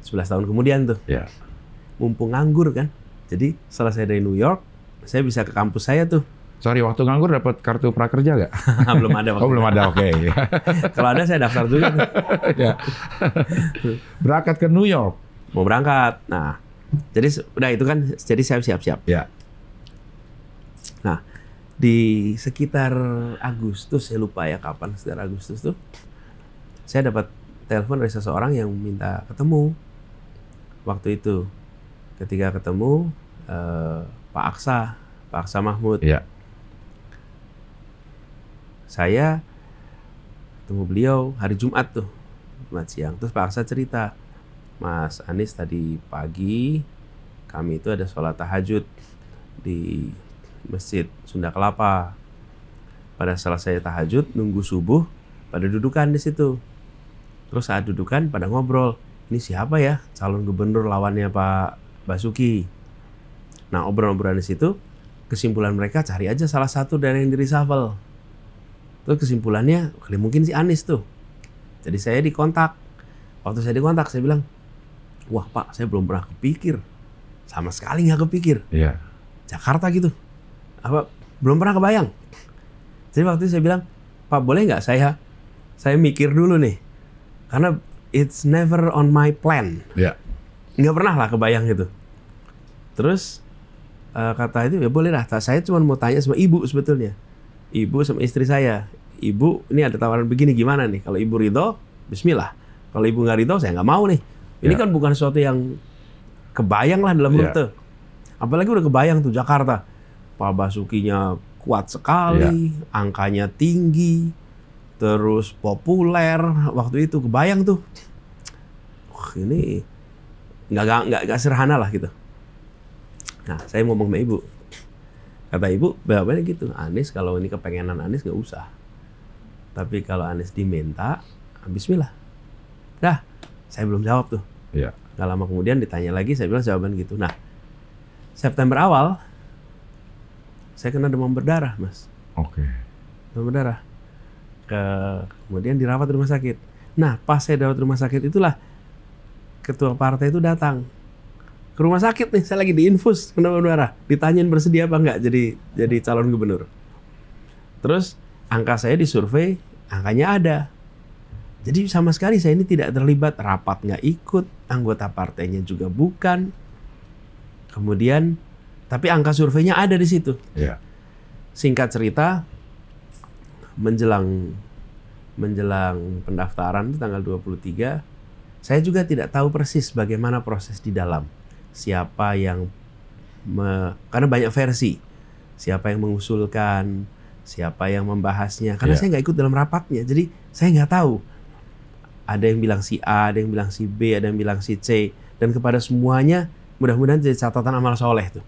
11 tahun kemudian tuh. Ya. Mumpung nganggur kan. Jadi setelah saya dari New York, saya bisa ke kampus saya tuh. Sorry, waktu nganggur dapat kartu prakerja nggak? Belum ada waktu. Oh, belum ada, oke. Kalau ada saya daftar juga tuh. Ya. Berangkat ke New York. Mau berangkat. Nah, jadi udah itu kan, jadi saya siap-siap. Ya. Nah, di sekitar Agustus, saya lupa ya kapan, sekitar Agustus tuh, saya dapat telepon dari seseorang yang minta ketemu. Waktu itu, ketika ketemu, Pak Aksa Mahmud. Ya. Saya ketemu beliau hari Jumat tuh, Jumat siang. Terus Pak Aksa cerita, Mas Anies tadi pagi kami itu ada sholat tahajud di Masjid Sunda Kelapa. Pada selesai tahajud, nunggu subuh, pada dudukan di situ. Terus saat dudukan pada ngobrol, ini siapa ya calon gubernur lawannya Pak Basuki. Nah, obrolan-obrolan di situ, kesimpulan mereka cari aja salah satu dari yang di reshuffle. Terus kesimpulannya, kali mungkin si Anies tuh. Jadi saya dikontak. Waktu saya dikontak, saya bilang, wah Pak, saya belum pernah kepikir. Sama sekali nggak kepikir. Iya. Jakarta gitu. Belum pernah kebayang. Jadi waktu itu saya bilang, Pak boleh nggak saya mikir dulu nih. Karena it's never on my plan. Iya. Nggak pernah lah kebayang gitu. Terus kata itu, ya boleh lah. Saya cuma mau tanya sama ibu sebetulnya. Ibu sama istri saya. Ibu, ini ada tawaran begini gimana nih? Kalau ibu ridho, bismillah. Kalau ibu nggak ridho, saya nggak mau nih. Ini kan bukan sesuatu yang kebayang lah dalam rute. Apalagi udah kebayang tuh Jakarta. Pak Basukinya kuat sekali, angkanya tinggi, terus populer. Waktu itu kebayang tuh. Ini nggak sederhana lah gitu. Nah, saya ngomong sama ibu. Kata ibu, jawabannya gitu. Anies kalau ini kepengenan Anies nggak usah. Tapi kalau Anies diminta, bismillah. Dah, saya belum jawab tuh. Iya. Gak lama kemudian ditanya lagi, saya bilang jawaban gitu. Nah, September awal, saya kena demam berdarah, Mas. Oke. Demam berdarah. Kemudian dirawat di rumah sakit. Nah, pas saya dirawat di rumah sakit itulah ketua partai itu datang ke rumah sakit nih. Saya lagi diinfus demam berdarah. Ditanyain bersedia apa enggak jadi calon gubernur. Terus angka saya disurvei, angkanya ada. Jadi sama sekali saya ini tidak terlibat, rapat nggak ikut, anggota partainya juga bukan. Kemudian, tapi angka surveinya ada di situ. Ya. Singkat cerita, menjelang pendaftaran itu tanggal 23, saya juga tidak tahu persis bagaimana proses di dalam. Siapa yang karena banyak versi. Siapa yang mengusulkan, siapa yang membahasnya. Karena saya nggak ikut dalam rapatnya, jadi saya nggak tahu. Ada yang bilang si A, ada yang bilang si B, ada yang bilang si C. Dan kepada semuanya, mudah-mudahan jadi catatan amal soleh tuh.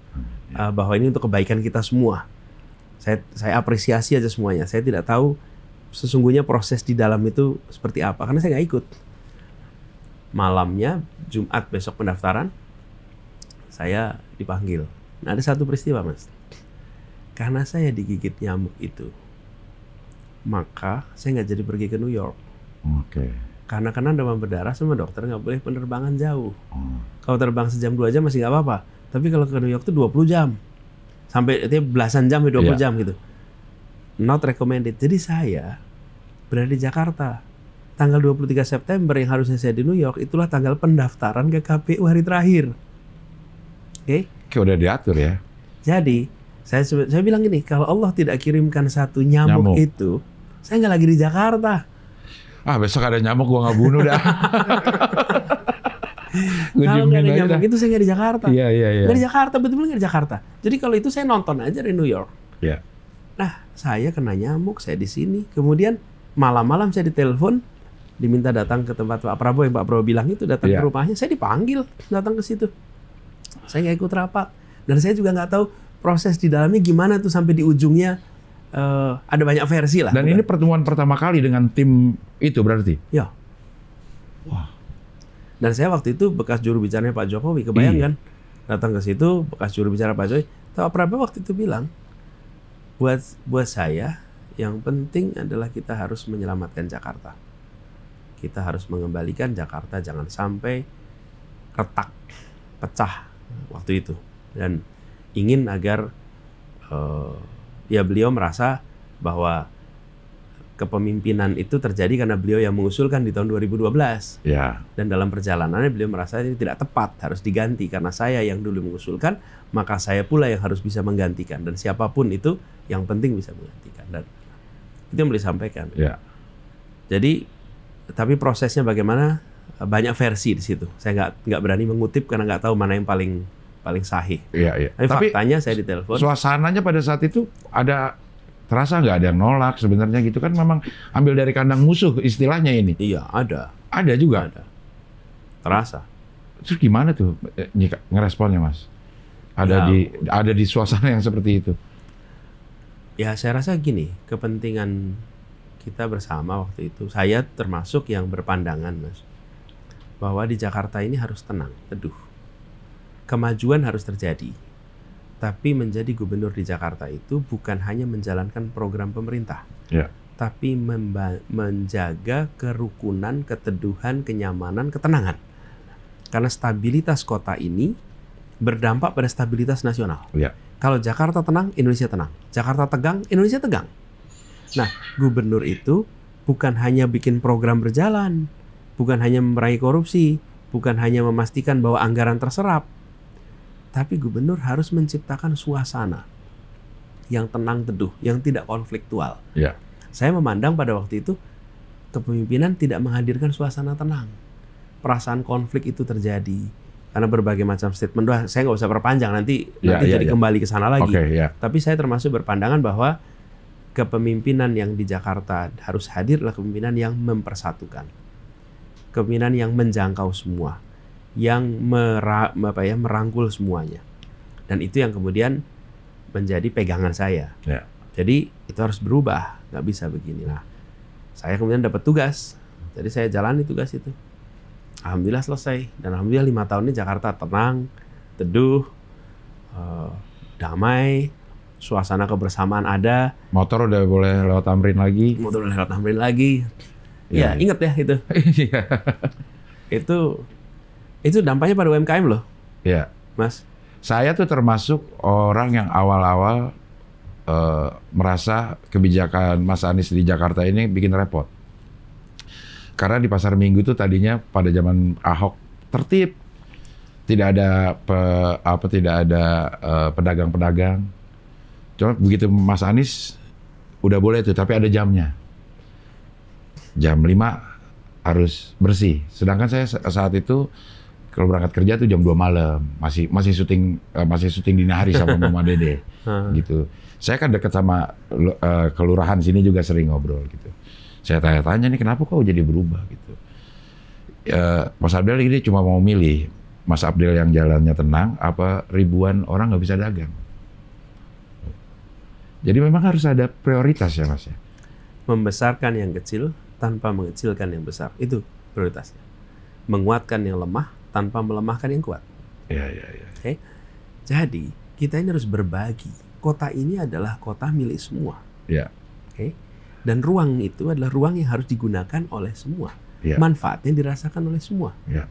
Bahwa ini untuk kebaikan kita semua. Saya apresiasi aja semuanya. Saya tidak tahu sesungguhnya proses di dalam itu seperti apa. Karena saya nggak ikut. Malamnya, Jumat besok pendaftaran, saya dipanggil. Nah, ada satu peristiwa, Mas. Karena saya digigit nyamuk itu, maka saya nggak jadi pergi ke New York. Oke. Karena demam berdarah sama dokter nggak boleh penerbangan jauh. Kalau terbang sejam 2 jam masih nggak apa-apa. Tapi kalau ke New York tuh 20 jam. Sampai belasan jam, 20 jam gitu. Not recommended. Jadi saya berada di Jakarta. Tanggal 23 September yang harusnya saya di New York, itulah tanggal pendaftaran ke KPU hari terakhir. Oke? Kayak udah diatur ya. Jadi, saya bilang gini, kalau Allah tidak kirimkan satu nyamuk itu, saya nggak lagi di Jakarta. Besok ada nyamuk gua nggak bunuh dah. Kalau nggak ada nyamuk itu saya nggak di Jakarta. Iya. Nggak di Jakarta, betul-betul nggak di Jakarta. Jadi kalau itu saya nonton aja di New York. Iya. Nah, saya kena nyamuk, saya di sini. Kemudian malam-malam saya ditelepon, diminta datang ke tempat Pak Prabowo, yang Pak Prabowo bilang itu, datang ke rumahnya. Saya dipanggil datang ke situ. Saya nggak ikut rapat. Dan saya juga nggak tahu proses di dalamnya gimana tuh sampai di ujungnya. Ada banyak versi lah. Dan ini pertemuan pertama kali dengan tim itu berarti? Ya. Wah. Dan saya waktu itu bekas juru bicaranya Pak Jokowi, kebayang kan? Datang ke situ, bekas juru bicara Pak Jokowi. Pak Prabowo waktu itu bilang, buat saya yang penting adalah kita harus menyelamatkan Jakarta. Kita harus mengembalikan Jakarta, jangan sampai retak, pecah waktu itu. Dan ingin agar beliau merasa bahwa kepemimpinan itu terjadi karena beliau yang mengusulkan di tahun 2012. Ya. Dan dalam perjalanannya beliau merasa ini tidak tepat, harus diganti. Karena saya yang dulu mengusulkan, maka saya pula yang harus bisa menggantikan. Dan siapapun itu, yang penting bisa menggantikan. Dan itu yang beliau sampaikan. Ya. Jadi, tapi prosesnya bagaimana, banyak versi di situ. Saya nggak berani mengutip karena nggak tahu mana yang paling sahih. Iya. Tapi faktanya saya ditelepon. Suasananya pada saat itu terasa nggak ada yang nolak sebenarnya gitu kan, memang ambil dari kandang musuh istilahnya ini. Iya, ada. Ada juga. Ada. Terasa. Terus gimana tuh ngeresponnya, Mas? Ada di suasana yang seperti itu. Ya, saya rasa gini, kepentingan kita bersama waktu itu, saya termasuk yang berpandangan, Mas, bahwa di Jakarta ini harus tenang, teduh. Kemajuan harus terjadi. Tapi menjadi gubernur di Jakarta itu bukan hanya menjalankan program pemerintah, tapi menjaga kerukunan, keteduhan, kenyamanan, ketenangan. Karena stabilitas kota ini berdampak pada stabilitas nasional. Ya. Kalau Jakarta tenang, Indonesia tenang. Jakarta tegang, Indonesia tegang. Nah, gubernur itu bukan hanya bikin program berjalan, bukan hanya memerangi korupsi, bukan hanya memastikan bahwa anggaran terserap, tapi gubernur harus menciptakan suasana yang tenang teduh, yang tidak konfliktual. Ya. Saya memandang pada waktu itu kepemimpinan tidak menghadirkan suasana tenang. Perasaan konflik itu terjadi karena berbagai macam statement. Saya nggak usah perpanjang, nanti jadi kembali ke sana lagi. Tapi saya termasuk berpandangan bahwa kepemimpinan yang di Jakarta harus hadir adalah kepemimpinan yang mempersatukan, kepemimpinan yang menjangkau semua, yang merangkul semuanya. Dan itu yang kemudian menjadi pegangan saya. Ya. Jadi itu harus berubah, nggak bisa begini. Nah, saya kemudian dapat tugas, jadi saya jalani tugas itu. Alhamdulillah selesai, dan alhamdulillah 5 tahun ini Jakarta tenang, teduh, damai. suasana kebersamaan ada, Motor udah boleh lewat Tamrin lagi. motor udah tambahin lagi. Ya, Iya. inget ya itu. Iya. Itu dampaknya pada UMKM loh, Iya. Mas. Saya tuh termasuk orang yang awal-awal merasa kebijakan Mas Anies di Jakarta ini bikin repot. Karena di Pasar Minggu tuh tadinya pada zaman Ahok tertib, tidak ada pedagang-pedagang. Cuma begitu Mas Anies udah boleh tuh, tapi ada jamnya. Jam 5 harus bersih. Sedangkan saya saat itu kalau berangkat kerja tuh jam 2 malam, masih syuting dini hari sama Mama Dede gitu. Saya kan dekat sama kelurahan sini juga sering ngobrol gitu. Saya tanya-tanya nih kenapa kok jadi berubah gitu. Mas Abdel ini cuma mau milih Mas Abdel yang jalannya tenang apa ribuan orang nggak bisa dagang. Jadi memang harus ada prioritas ya Mas ya. Membesarkan yang kecil tanpa mengecilkan yang besar, itu prioritasnya. Menguatkan yang lemah tanpa melemahkan yang kuat. Iya. Oke. Jadi kita ini harus berbagi. Kota ini adalah kota milik semua. Iya. Oke. Dan ruang itu adalah ruang yang harus digunakan oleh semua. Iya. Manfaatnya dirasakan oleh semua. Iya.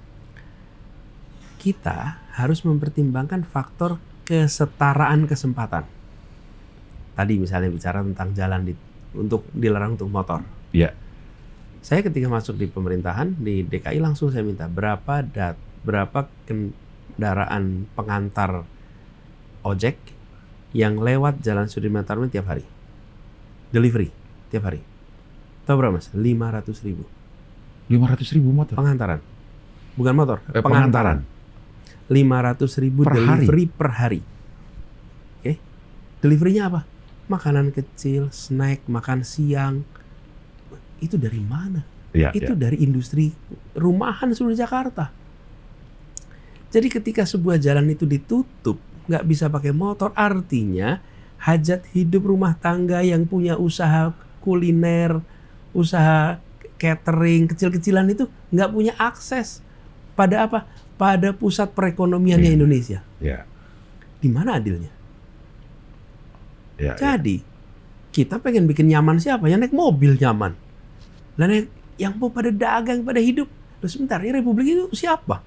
Kita harus mempertimbangkan faktor kesetaraan kesempatan. Tadi misalnya bicara tentang jalan untuk dilarang untuk motor. Iya. Saya ketika masuk di pemerintahan di DKI langsung saya minta berapa kendaraan pengantar ojek yang lewat Jalan Sudirman Tamrin tiap hari. Delivery tiap hari. Tahu berapa Mas? 500.000. 500.000 motor. Pengantaran. Bukan motor, Pengantaran. 500.000 Per delivery per hari. Oke. Deliverynya apa? Makanan kecil, snack, makan siang. Itu dari mana? Iya. Itu dari industri rumahan seluruh Jakarta. Jadi ketika sebuah jalan itu ditutup, nggak bisa pakai motor, artinya hajat hidup rumah tangga yang punya usaha kuliner, usaha catering, kecil-kecilan itu nggak punya akses pada apa? Pada pusat perekonomiannya Indonesia. Iya. Di mana adilnya? Iya. Jadi kita pengen bikin nyaman siapa? Yang naik mobil nyaman. Dan yang mau pada dagang, pada hidup. Terus sebentar, ini Republik itu siapa?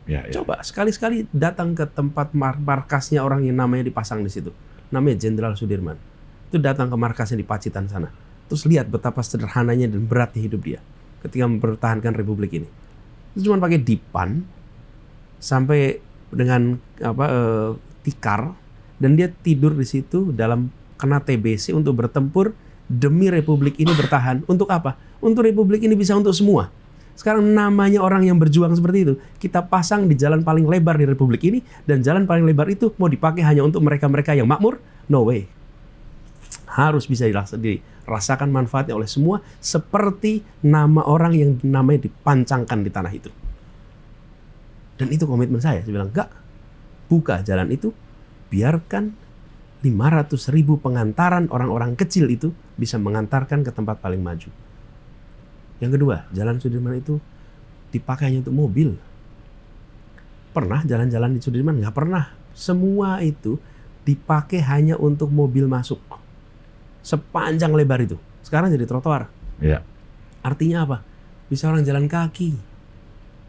Iya. Coba sekali-sekali datang ke tempat markasnya orang yang namanya dipasang di situ. Namanya Jenderal Sudirman. Itu datang ke markasnya di Pacitan sana. Terus lihat betapa sederhananya dan beratnya hidup dia ketika mempertahankan Republik ini. Itu cuma pakai dipan sampai dengan tikar, dan dia tidur di situ dalam kena TBC untuk bertempur demi Republik ini bertahan. Untuk apa? Untuk Republik ini bisa untuk semua. Sekarang namanya orang yang berjuang seperti itu, kita pasang di jalan paling lebar di Republik ini, dan jalan paling lebar itu mau dipakai hanya untuk mereka-mereka yang makmur? No way. Harus bisa dirasakan manfaatnya oleh semua, seperti nama orang yang namanya dipancangkan di tanah itu. Dan itu komitmen saya. Saya bilang, enggak, buka jalan itu, biarkan 500.000 pengantaran orang-orang kecil itu bisa mengantarkan ke tempat paling maju. Yang kedua, Jalan Sudirman itu dipakai hanya untuk mobil. Pernah jalan-jalan di Sudirman? Nggak pernah. Semua itu dipakai hanya untuk mobil masuk. Sepanjang lebar itu. Sekarang jadi trotoar. Iya. Artinya apa? Bisa orang jalan kaki.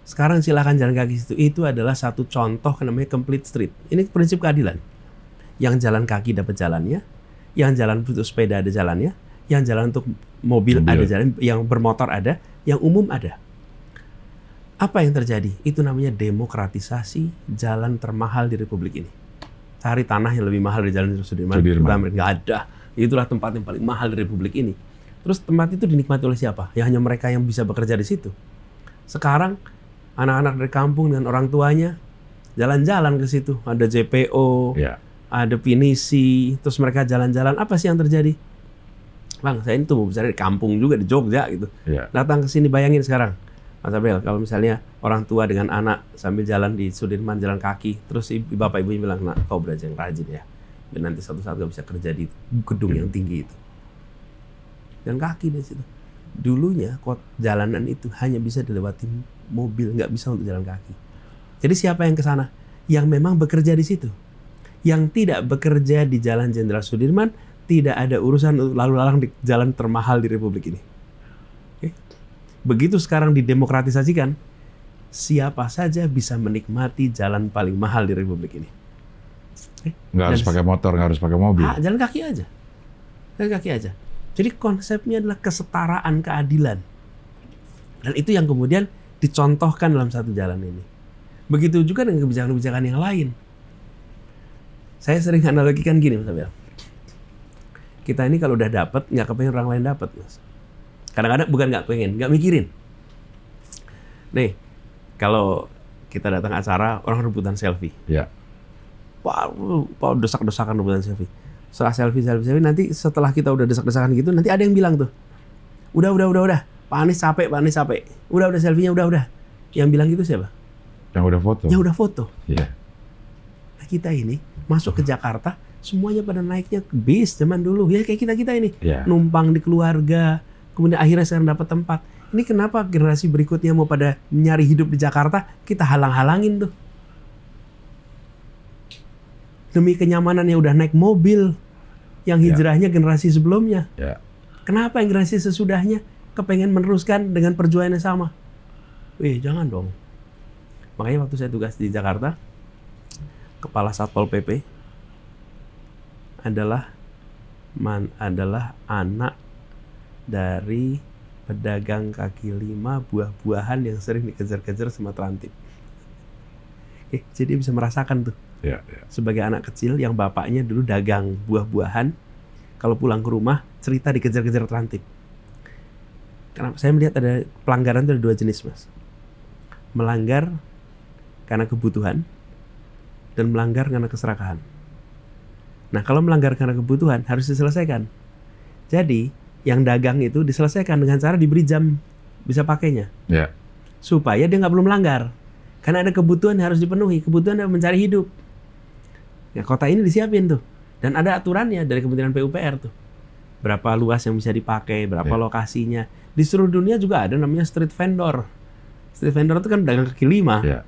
Sekarang silakan jalan kaki situ. Itu adalah satu contoh namanya complete street. Ini prinsip keadilan. Yang jalan kaki dapat jalannya, yang jalan untuk sepeda ada jalannya, yang jalan untuk mobil ada jalan, yang bermotor ada, yang umum ada. Apa yang terjadi? Itu namanya demokratisasi jalan termahal di Republik ini. Cari tanah yang lebih mahal dari Jalan Sudirman. Nggak ada. Itulah tempat yang paling mahal di Republik ini. Terus tempat itu dinikmati oleh siapa? Ya hanya mereka yang bisa bekerja di situ. Sekarang anak-anak dari kampung dan orang tuanya jalan-jalan ke situ. Ada JPO, ada pinisi, terus mereka jalan-jalan. Apa sih yang terjadi? Bang, saya ini tuh mau bicara di kampung juga, di Jogja gitu. Datang ke sini, bayangin sekarang, Mas Abel, kalau misalnya orang tua dengan anak sambil jalan di Sudirman, jalan kaki, terus bapak ibunya bilang, nak, kau belajar yang rajin ya, dan nanti suatu saat kau bisa kerja di gedung yang tinggi itu. Jalan kaki dari situ. Dulunya jalanan itu hanya bisa dilewati mobil, nggak bisa untuk jalan kaki. Jadi siapa yang ke sana? Yang memang bekerja di situ. yang tidak bekerja di Jalan Jenderal Sudirman tidak ada urusan untuk lalu lalang di jalan termahal di Republik ini. Oke. Begitu sekarang didemokratisasikan, siapa saja bisa menikmati jalan paling mahal di Republik ini. Nggak harus pakai motor, nggak harus pakai mobil. Jalan kaki aja. Jalan kaki aja. Jadi konsepnya adalah kesetaraan, keadilan. Dan itu yang kemudian dicontohkan dalam satu jalan ini. Begitu juga dengan kebijakan-kebijakan yang lain. Saya sering analogikan gini, Mas Abel. Kita ini kalau udah dapat, nggak kepengen orang lain dapat, Mas. Kadang-kadang bukan nggak pengen, nggak mikirin. Nih, kalau kita datang acara, orang rebutan selfie. Ya. Pak desak-desakan rebutan selfie. Setelah selfie, nanti setelah kita udah desak-desakan gitu, nanti ada yang bilang tuh, udah. Pak Anies capek. Udah selfie-nya, udah. Yang bilang gitu siapa? Yang udah foto. Yang udah foto. Iya. Nah, kita ini masuk ke Jakarta, semuanya pada naiknya bis zaman dulu. Ya kayak kita ini. Iya. Numpang di keluarga, kemudian akhirnya sekarang dapat tempat. Ini kenapa generasi berikutnya mau pada nyari hidup di Jakarta, kita halang-halangin tuh. Demi kenyamanannya udah naik mobil, yang hijrahnya generasi sebelumnya. Ya. Kenapa yang generasi sesudahnya kepengen meneruskan dengan perjuangan yang sama? Jangan dong. Makanya waktu saya tugas di Jakarta, Kepala Satpol PP adalah anak dari pedagang kaki lima buah-buahan yang sering dikejar-kejar sama Trantip. Jadi bisa merasakan tuh. Ya. Sebagai anak kecil yang bapaknya dulu dagang buah-buahan, kalau pulang ke rumah cerita dikejar-kejar Trantip. Karena saya melihat ada pelanggaran itu ada dua jenis, Mas. Melanggar karena kebutuhan dan melanggar karena keserakahan. Nah, kalau melanggar karena kebutuhan harus diselesaikan. Jadi, yang dagang itu diselesaikan dengan cara diberi jam bisa pakainya. Ya. Supaya dia nggak perlu melanggar. Karena ada kebutuhan yang harus dipenuhi, kebutuhan yang mencari hidup. Ya, kota ini disiapin tuh. Dan ada aturannya dari Kementerian PUPR tuh. Berapa luas yang bisa dipakai, berapa lokasinya. Di seluruh dunia juga ada namanya street vendor. Street vendor itu kan dagang kaki lima. Ya.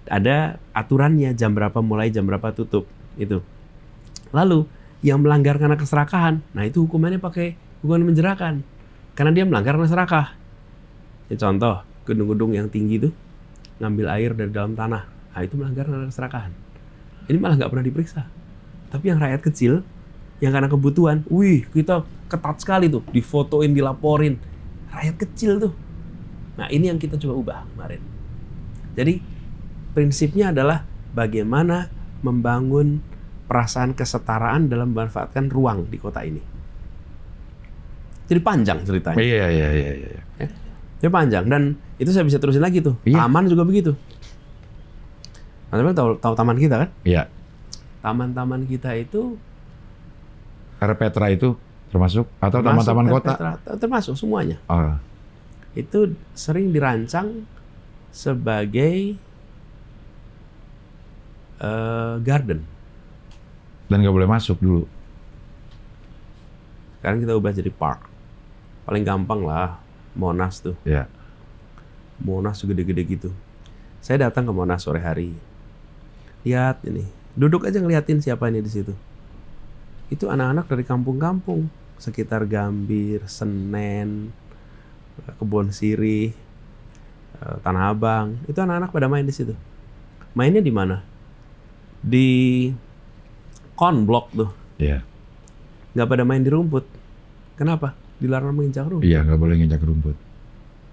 Ada aturannya, jam berapa mulai, jam berapa tutup. Itu. Lalu, yang melanggar karena keserakahan, nah itu hukumannya pakai hukuman menjerakan. Karena dia melanggar karena serakah. Ya, contoh, gedung-gedung yang tinggi itu, ngambil air dari dalam tanah. Nah, itu melanggar karena keserakahan. Ini malah nggak pernah diperiksa. Tapi yang rakyat kecil, yang karena kebutuhan, kita ketat sekali tuh, difotoin, dilaporin. Rakyat kecil tuh. Nah, ini yang kita coba ubah kemarin. Jadi, prinsipnya adalah bagaimana membangun perasaan kesetaraan dalam memanfaatkan ruang di kota ini. Jadi panjang ceritanya. Iya. Jadi panjang, dan itu saya bisa terusin lagi tuh. Iya. Taman juga begitu. Anda tahu taman kita kan? Iya. Taman-taman kita itu Petra itu termasuk atau taman-taman kota? Termasuk semuanya. Oh. Itu sering dirancang sebagai garden. Dan nggak boleh masuk dulu. Sekarang kita ubah jadi park. Paling gampang lah, Monas tuh. Ya. Monas gede-gede gitu. Saya datang ke Monas sore hari. Lihat ini, duduk aja ngeliatin siapa ini di situ. Itu anak-anak dari kampung-kampung sekitar Gambir, Senen, Kebon Sirih, Tanah Abang. Itu anak-anak pada main di situ. Mainnya di mana? Di konblok tuh. Iya. Nggak pada main di rumput. Kenapa? Dilarang menginjak rumput. Iya, nggak boleh nginjak rumput.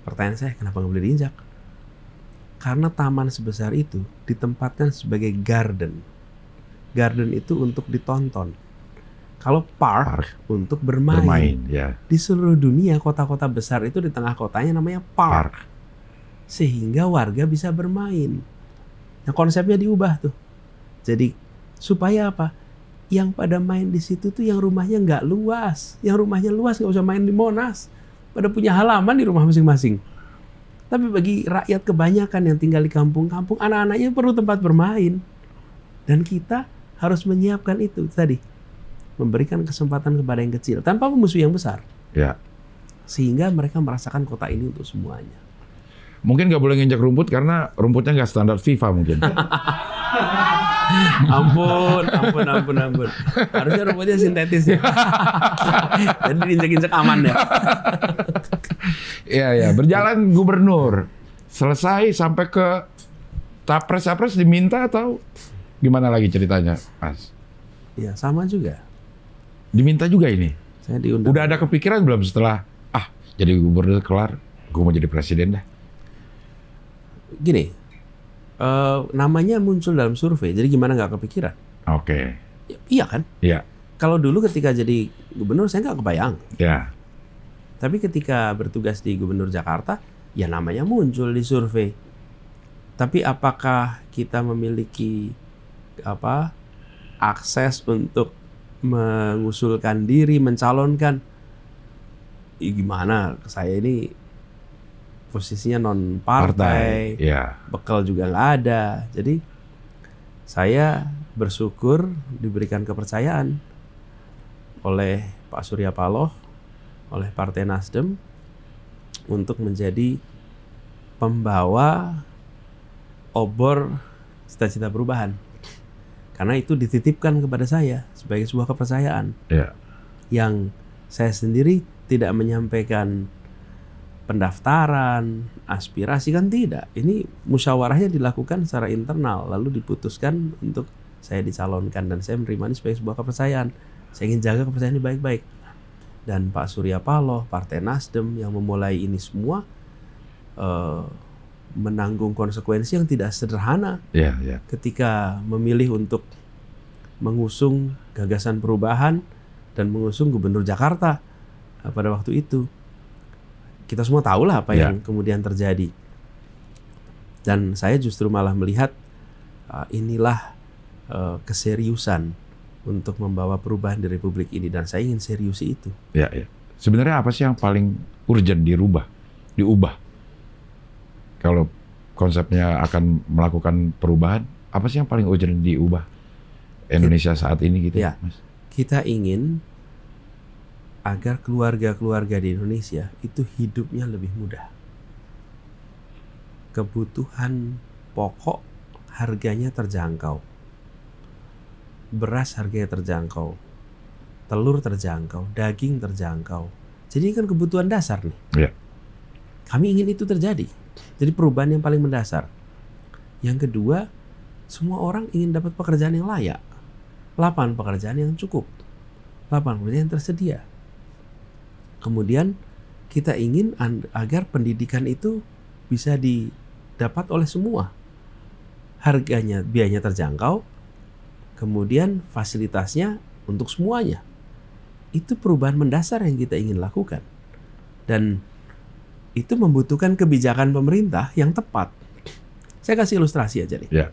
Pertanyaan saya, kenapa nggak boleh diinjak? Karena taman sebesar itu ditempatkan sebagai garden. Garden itu untuk ditonton. Kalau park untuk bermain. Ya. Di seluruh dunia, kota-kota besar itu di tengah kotanya namanya park. Sehingga warga bisa bermain. Nah, konsepnya diubah tuh. Jadi, supaya apa? Yang pada main di situ tuh yang rumahnya nggak luas. Yang rumahnya luas nggak usah main di Monas. Pada punya halaman di rumah masing-masing. Tapi bagi rakyat kebanyakan yang tinggal di kampung-kampung, anak-anaknya perlu tempat bermain. Dan kita harus menyiapkan itu tadi. Memberikan kesempatan kepada yang kecil tanpa memusuhi yang besar. Ya. Sehingga mereka merasakan kota ini untuk semuanya. Mungkin nggak boleh nginjak rumput karena rumputnya nggak standar FIFA mungkin. Ampun. Harusnya rumputnya sintetis ya. Jadi diinjek-injek aman ya. Iya, berjalan gubernur. Selesai sampai ke capres diminta atau gimana lagi ceritanya, Mas? Iya, sama juga. Diminta juga ini. Saya diundang. Udah ada kepikiran belum setelah jadi gubernur kelar, gue mau jadi presiden dah. Gini, namanya muncul dalam survei, jadi gimana nggak kepikiran? Oke. Iya kan? Iya. Kalau dulu ketika jadi gubernur saya nggak kebayang. Ya. Tapi ketika bertugas di Gubernur Jakarta, ya namanya muncul di survei. Tapi apakah kita memiliki akses untuk mengusulkan diri, mencalonkan? Gimana? Saya ini posisinya non partai, ya. bekal juga nggak ada. Jadi saya bersyukur diberikan kepercayaan oleh Pak Surya Paloh, oleh Partai Nasdem untuk menjadi pembawa obor cita-cita perubahan. Karena itu dititipkan kepada saya sebagai sebuah kepercayaan. Ya. Yang saya sendiri tidak menyampaikan pendaftaran, aspirasi, kan tidak. Ini musyawarahnya dilakukan secara internal, lalu diputuskan untuk saya dicalonkan dan saya menerima ini sebagai sebuah kepercayaan. Saya ingin jaga kepercayaan ini baik-baik. Dan Pak Surya Paloh, Partai Nasdem yang memulai ini semua menanggung konsekuensi yang tidak sederhana ketika memilih untuk mengusung gagasan perubahan dan mengusung Gubernur Jakarta pada waktu itu. Kita semua tahulah apa yang kemudian terjadi. Dan saya justru malah melihat inilah keseriusan untuk membawa perubahan di Republik ini, dan saya ingin seriusi itu. Ya. Sebenarnya apa sih yang paling urgent diubah? Kalau konsepnya akan melakukan perubahan, apa sih yang paling urgent diubah Indonesia saat ini gitu, Mas? Kita ingin agar keluarga-keluarga di Indonesia itu hidupnya lebih mudah. Kebutuhan pokok harganya terjangkau. Beras harganya terjangkau, telur terjangkau, daging terjangkau. Jadi ini kan kebutuhan dasar nih. Ya. Kami ingin itu terjadi. Jadi perubahan yang paling mendasar. Yang kedua, semua orang ingin dapat pekerjaan yang layak, lapangan pekerjaan yang cukup, lapangan pekerjaan yang tersedia. Kemudian kita ingin agar pendidikan itu bisa didapat oleh semua. Harganya, biayanya terjangkau. Kemudian fasilitasnya untuk semuanya. Itu perubahan mendasar yang kita ingin lakukan. Dan itu membutuhkan kebijakan pemerintah yang tepat. Saya kasih ilustrasi aja nih. Ya.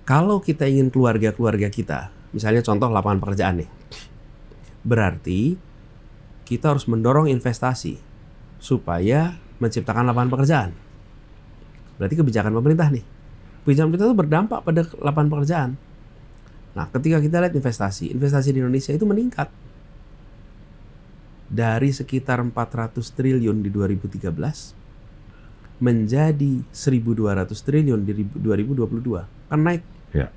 Kalau kita ingin keluarga-keluarga kita, misalnya contoh lapangan pekerjaan nih, berarti kita harus mendorong investasi supaya menciptakan lapangan pekerjaan. Berarti kebijakan pemerintah nih. Kebijakan pemerintah itu berdampak pada lapangan pekerjaan. Nah, ketika kita lihat investasi di Indonesia itu meningkat. Dari sekitar 400 triliun di 2013 menjadi 1.200 triliun di 2022. Kan naik 3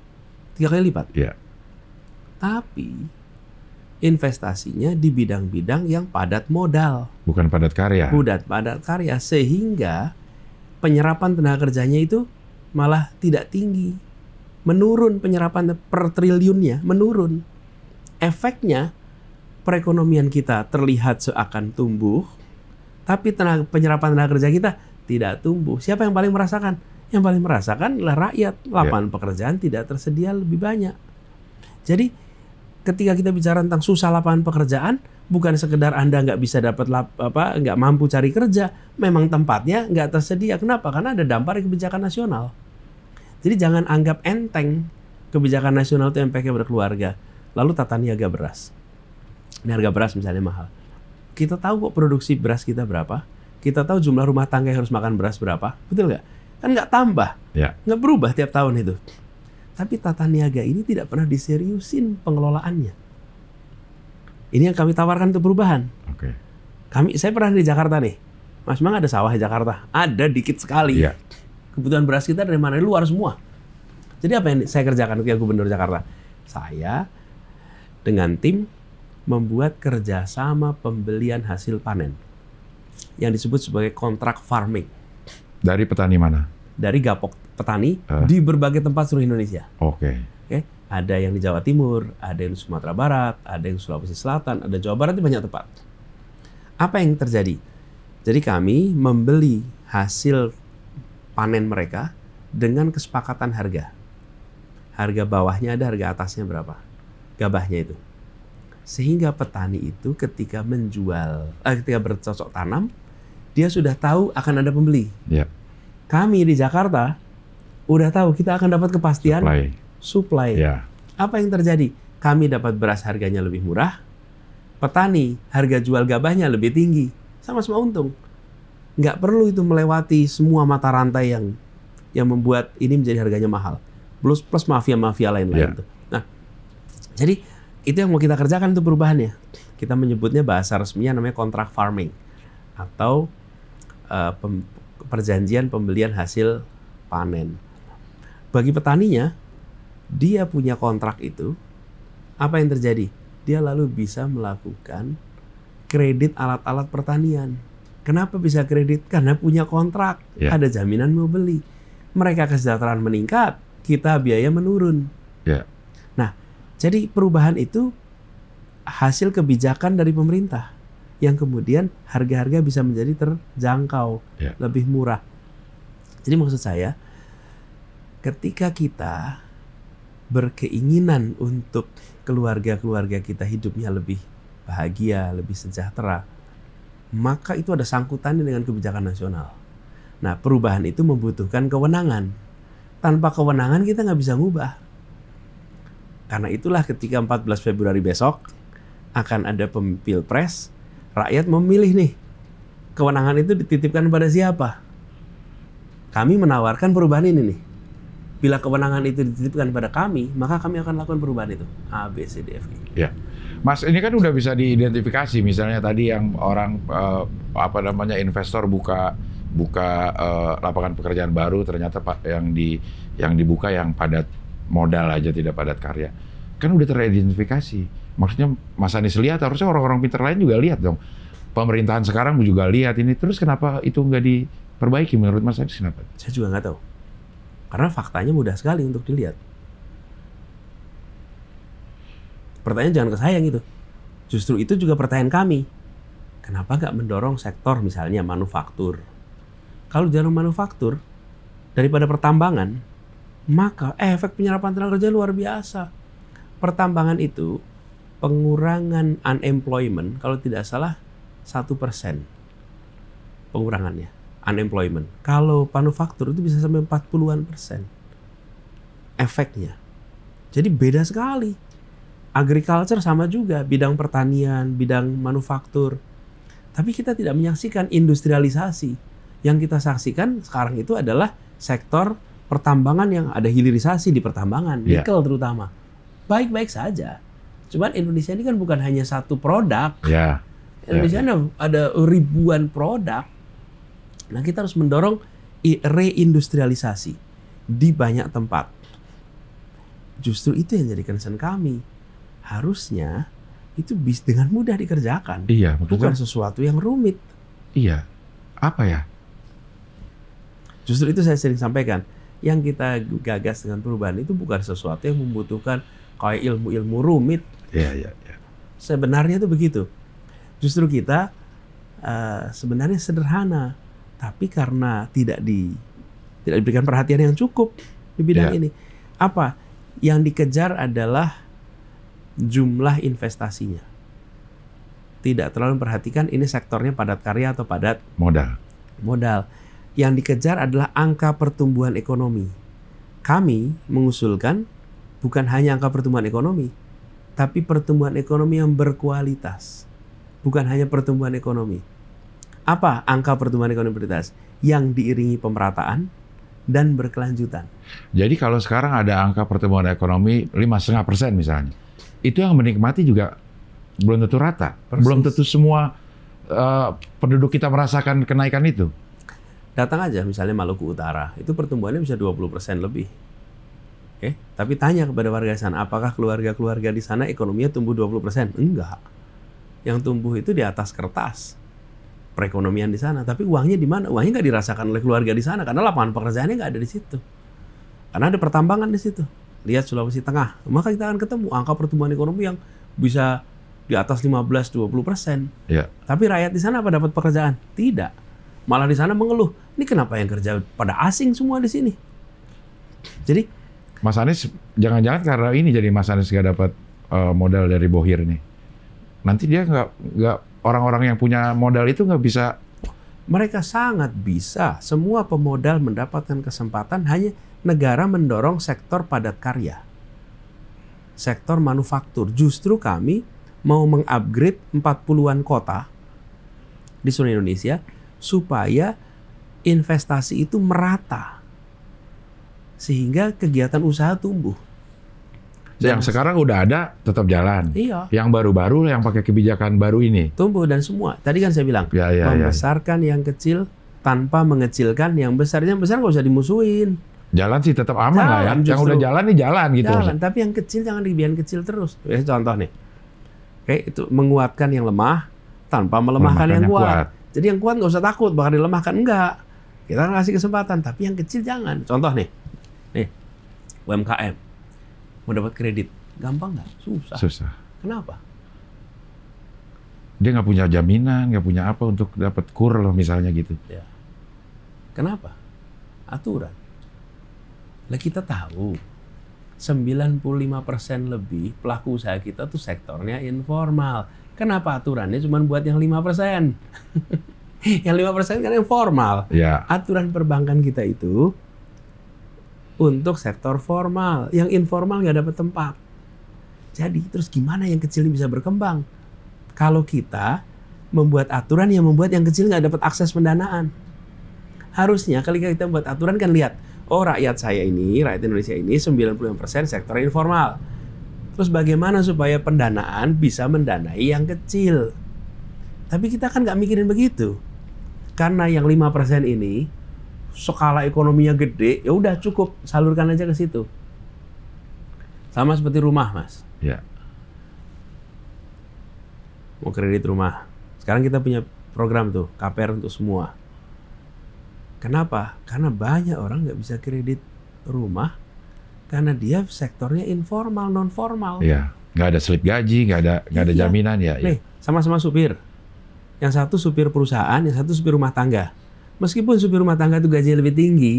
kali lipat. Ya. Tapi investasinya di bidang-bidang yang padat modal. Bukan padat karya. Padat karya, sehingga penyerapan tenaga kerjanya itu malah tidak tinggi. Menurun penyerapan per triliunnya, menurun. Efeknya perekonomian kita terlihat seakan tumbuh, tapi penyerapan tenaga kerja kita tidak tumbuh. Siapa yang paling merasakan? Yang paling merasakan adalah rakyat. Lapangan pekerjaan tidak tersedia lebih banyak. Jadi ketika kita bicara tentang susah lapangan pekerjaan, bukan sekedar Anda nggak bisa dapat nggak mampu cari kerja, memang tempatnya nggak tersedia. Kenapa? Karena ada dampak dari kebijakan nasional. Jadi jangan anggap enteng kebijakan nasional itu impactnya pada keluarga. Lalu tata niaga beras. Ini harga beras misalnya mahal. Kita tahu kok produksi beras kita berapa. Kita tahu jumlah rumah tangga yang harus makan beras berapa. Betul nggak? Kan nggak tambah. Nggak berubah tiap tahun itu. Tapi tata niaga ini tidak pernah diseriusin pengelolaannya. Ini yang kami tawarkan untuk perubahan. Saya pernah di Jakarta nih. Mas, memang ada sawah di Jakarta? Ada, dikit sekali. Kebutuhan beras kita dari mana? Dari luar semua. Jadi apa yang saya kerjakan ketika Gubernur Jakarta? Saya dengan tim membuat kerjasama pembelian hasil panen yang disebut sebagai kontrak farming. Dari petani mana? Dari gapok petani di berbagai tempat seluruh Indonesia. Oke. Ada yang di Jawa Timur, ada yang di Sumatera Barat, ada yang di Sulawesi Selatan, ada Jawa Barat, di banyak tempat. Apa yang terjadi? Jadi kami membeli hasil panen mereka dengan kesepakatan harga. Harga bawahnya ada, harga atasnya berapa? Gabahnya itu. Sehingga petani itu ketika ketika bercocok tanam, dia sudah tahu akan ada pembeli. Ya. Kami di Jakarta udah tahu kita akan dapat kepastian supply. Ya. Apa yang terjadi? Kami dapat beras harganya lebih murah, petani harga jual gabahnya lebih tinggi, sama-sama untung. Nggak perlu itu melewati semua mata rantai yang membuat ini menjadi harganya mahal. Plus mafia-mafia lain-lain. Ya. Nah, jadi itu yang mau kita kerjakan untuk perubahannya. Kita menyebutnya bahasa resminya namanya kontrak farming atau perjanjian pembelian hasil panen. Bagi petaninya, dia punya kontrak itu, apa yang terjadi? Dia lalu bisa melakukan kredit alat-alat pertanian. Kenapa bisa kredit? Karena punya kontrak, ada jaminan mau beli. Mereka kesejahteraan meningkat, kita biaya menurun. Ya. Nah, jadi perubahan itu hasil kebijakan dari pemerintah yang kemudian harga-harga bisa menjadi terjangkau, lebih murah. Jadi maksud saya, ketika kita berkeinginan untuk keluarga-keluarga kita hidupnya lebih bahagia, lebih sejahtera, maka itu ada sangkutannya dengan kebijakan nasional. Nah, perubahan itu membutuhkan kewenangan. Tanpa kewenangan kita nggak bisa ngubah. Karena itulah ketika 14 Februari besok akan ada pilpres, rakyat memilih nih, kewenangan itu dititipkan pada siapa? Kami menawarkan perubahan ini nih. Bila kewenangan itu dititipkan pada kami, maka kami akan lakukan perubahan itu. A, B, C, D, F, G. Ya, Mas, ini kan udah bisa diidentifikasi. Misalnya tadi yang orang investor buka lapangan pekerjaan baru, ternyata yang dibuka yang padat modal aja, tidak padat karya. Kan udah teridentifikasi. Maksudnya Mas Anies lihat, harusnya orang-orang pintar lain juga lihat dong. Pemerintahan sekarang juga lihat ini. Terus kenapa itu nggak diperbaiki menurut Mas Anies? Kenapa? Saya juga nggak tahu. Karena faktanya mudah sekali untuk dilihat. Pertanyaan jangan ke saya gitu. Justru itu juga pertanyaan kami. Kenapa nggak mendorong sektor misalnya manufaktur? Kalau jalan manufaktur, daripada pertambangan, maka efek penyerapan tenaga kerja luar biasa. Pertambangan itu, pengurangan unemployment, kalau tidak salah 1% pengurangannya. Unemployment. Kalau manufaktur itu bisa sampai 40-an% efeknya. Jadi beda sekali. Agriculture sama juga, bidang pertanian, bidang manufaktur. Tapi kita tidak menyaksikan industrialisasi. Yang kita saksikan sekarang itu adalah sektor pertambangan yang ada hilirisasi di pertambangan, nikel terutama. Baik-baik saja. Cuman Indonesia ini kan bukan hanya satu produk. Indonesia ada ribuan produk. Nah, kita harus mendorong reindustrialisasi di banyak tempat. Justru itu yang jadi concern kami. Harusnya itu bisa dengan mudah dikerjakan. Iya, bukan sesuatu yang rumit. Iya. Apa ya? Justru itu saya sering sampaikan. Yang kita gagas dengan perubahan itu bukan sesuatu yang membutuhkan kayak ilmu-ilmu rumit. Iya. Sebenarnya itu begitu. Justru kita sebenarnya sederhana. Tapi karena tidak diberikan perhatian yang cukup di bidang ini. Apa? Yang dikejar adalah jumlah investasinya. Tidak terlalu memperhatikan ini sektornya padat karya atau padat modal. Yang dikejar adalah angka pertumbuhan ekonomi. Kami mengusulkan bukan hanya angka pertumbuhan ekonomi, tapi pertumbuhan ekonomi yang berkualitas. Bukan hanya pertumbuhan ekonomi. Apa angka pertumbuhan ekonomi berkualitas? Yang diiringi pemerataan dan berkelanjutan. Jadi kalau sekarang ada angka pertumbuhan ekonomi 5,5% misalnya, itu yang menikmati juga belum tentu rata. Persis. Belum tentu semua penduduk kita merasakan kenaikan itu. Datang aja misalnya Maluku Utara, itu pertumbuhannya bisa 20% lebih. Oke, tapi tanya kepada warga di sana, apakah keluarga-keluarga di sana ekonominya tumbuh 20%? Enggak. Yang tumbuh itu di atas kertas perekonomian di sana, tapi uangnya di mana? Uangnya nggak dirasakan oleh keluarga di sana karena lapangan pekerjaannya nggak ada di situ. Karena ada pertambangan di situ. Lihat Sulawesi Tengah, maka kita akan ketemu angka pertumbuhan ekonomi yang bisa di atas 15-20%. Ya. Tapi rakyat di sana apa dapat pekerjaan? Tidak. Malah di sana mengeluh, ini kenapa yang kerja pada asing semua di sini? Jadi Mas Anies, jangan-jangan karena ini jadi Mas Anies nggak dapat modal dari Bohir nih. Nanti dia nggak orang-orang yang punya modal itu nggak bisa. mereka sangat bisa. Semua pemodal mendapatkan kesempatan, hanya negara mendorong sektor padat karya. Sektor manufaktur. Justru kami mau mengupgrade 40-an kota di seluruh Indonesia supaya investasi itu merata. Sehingga kegiatan usaha tumbuh. Yang sekarang udah ada tetap jalan. Iya. Yang baru-baru yang pakai kebijakan baru ini. Tumbuh dan semua. Tadi kan saya bilang, membesarkan yang kecil tanpa mengecilkan yang besar. Yang besar nggak usah dimusuhin. Jalan sih tetap aman lah ya. Yang udah jalan nih jalan gitu. Jalan, tapi yang kecil jangan dibiarkan kecil terus. Contoh nih. Oke, itu menguatkan yang lemah tanpa melemahkan yang kuat. Jadi yang kuat nggak usah takut bakal dilemahkan, enggak. Kita ngasih kesempatan, tapi yang kecil jangan. Contoh nih. Nih, UMKM. Mau dapat kredit, gampang nggak? Susah. Susah. Kenapa? Dia nggak punya jaminan, nggak punya apa untuk dapat kur loh misalnya gitu. Ya. Kenapa? Aturan. Lah kita tahu 95% lebih pelaku usaha kita tuh sektornya informal. Kenapa aturannya cuma buat yang 5%? Yang 5% kan yang formal. Ya. Aturan perbankan kita itu untuk sektor formal. Yang informal nggak dapat tempat. Jadi terus gimana yang kecil ini bisa berkembang? Kalau kita membuat aturan yang membuat yang kecil nggak dapat akses pendanaan. Harusnya kalau kita buat aturan kan lihat, oh rakyat saya ini, rakyat Indonesia ini 95% sektor informal. Terus bagaimana supaya pendanaan bisa mendanai yang kecil? Tapi kita kan nggak mikirin begitu. Karena yang 5% ini skala ekonominya gede, ya udah cukup salurkan aja ke situ. Sama seperti rumah, Mas. Ya. Mau kredit rumah. Sekarang kita punya program tuh, KPR untuk semua. Kenapa? Karena banyak orang nggak bisa kredit rumah karena dia sektornya informal, non formal. Iya, nggak ada slip gaji, nggak ada jaminan ya. Nih, sama-sama supir. Yang satu supir perusahaan, yang satu supir rumah tangga. Meskipun supir rumah tangga itu gajinya lebih tinggi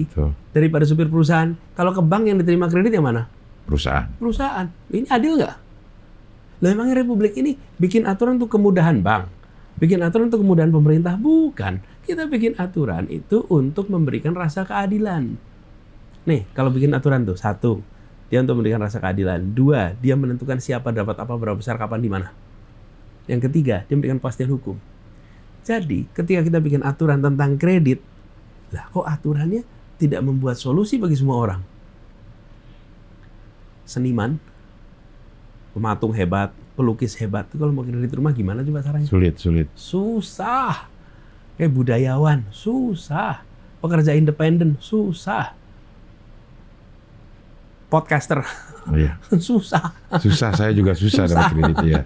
daripada supir perusahaan, kalau ke bank yang diterima kredit yang mana? Perusahaan. Perusahaan. Ini adil nggak? Lah emangnya Republik ini bikin aturan untuk kemudahan bank, bikin aturan untuk kemudahan pemerintah? Bukan. Kita bikin aturan itu untuk memberikan rasa keadilan. Nih, kalau bikin aturan tuh, 1, dia untuk memberikan rasa keadilan. 2, dia menentukan siapa dapat apa, berapa besar, kapan, di mana. Yang ketiga, dia memberikan kepastian hukum. Jadi, ketika kita bikin aturan tentang kredit, lah kok aturannya tidak membuat solusi bagi semua orang? Seniman, pematung hebat, pelukis hebat, itu kalau mau kredit rumah gimana coba caranya? Sulit. Susah. Kayak budayawan, susah. Pekerja independen, susah. Podcaster, iya. susah. Susah, saya juga susah dapat kredit ya.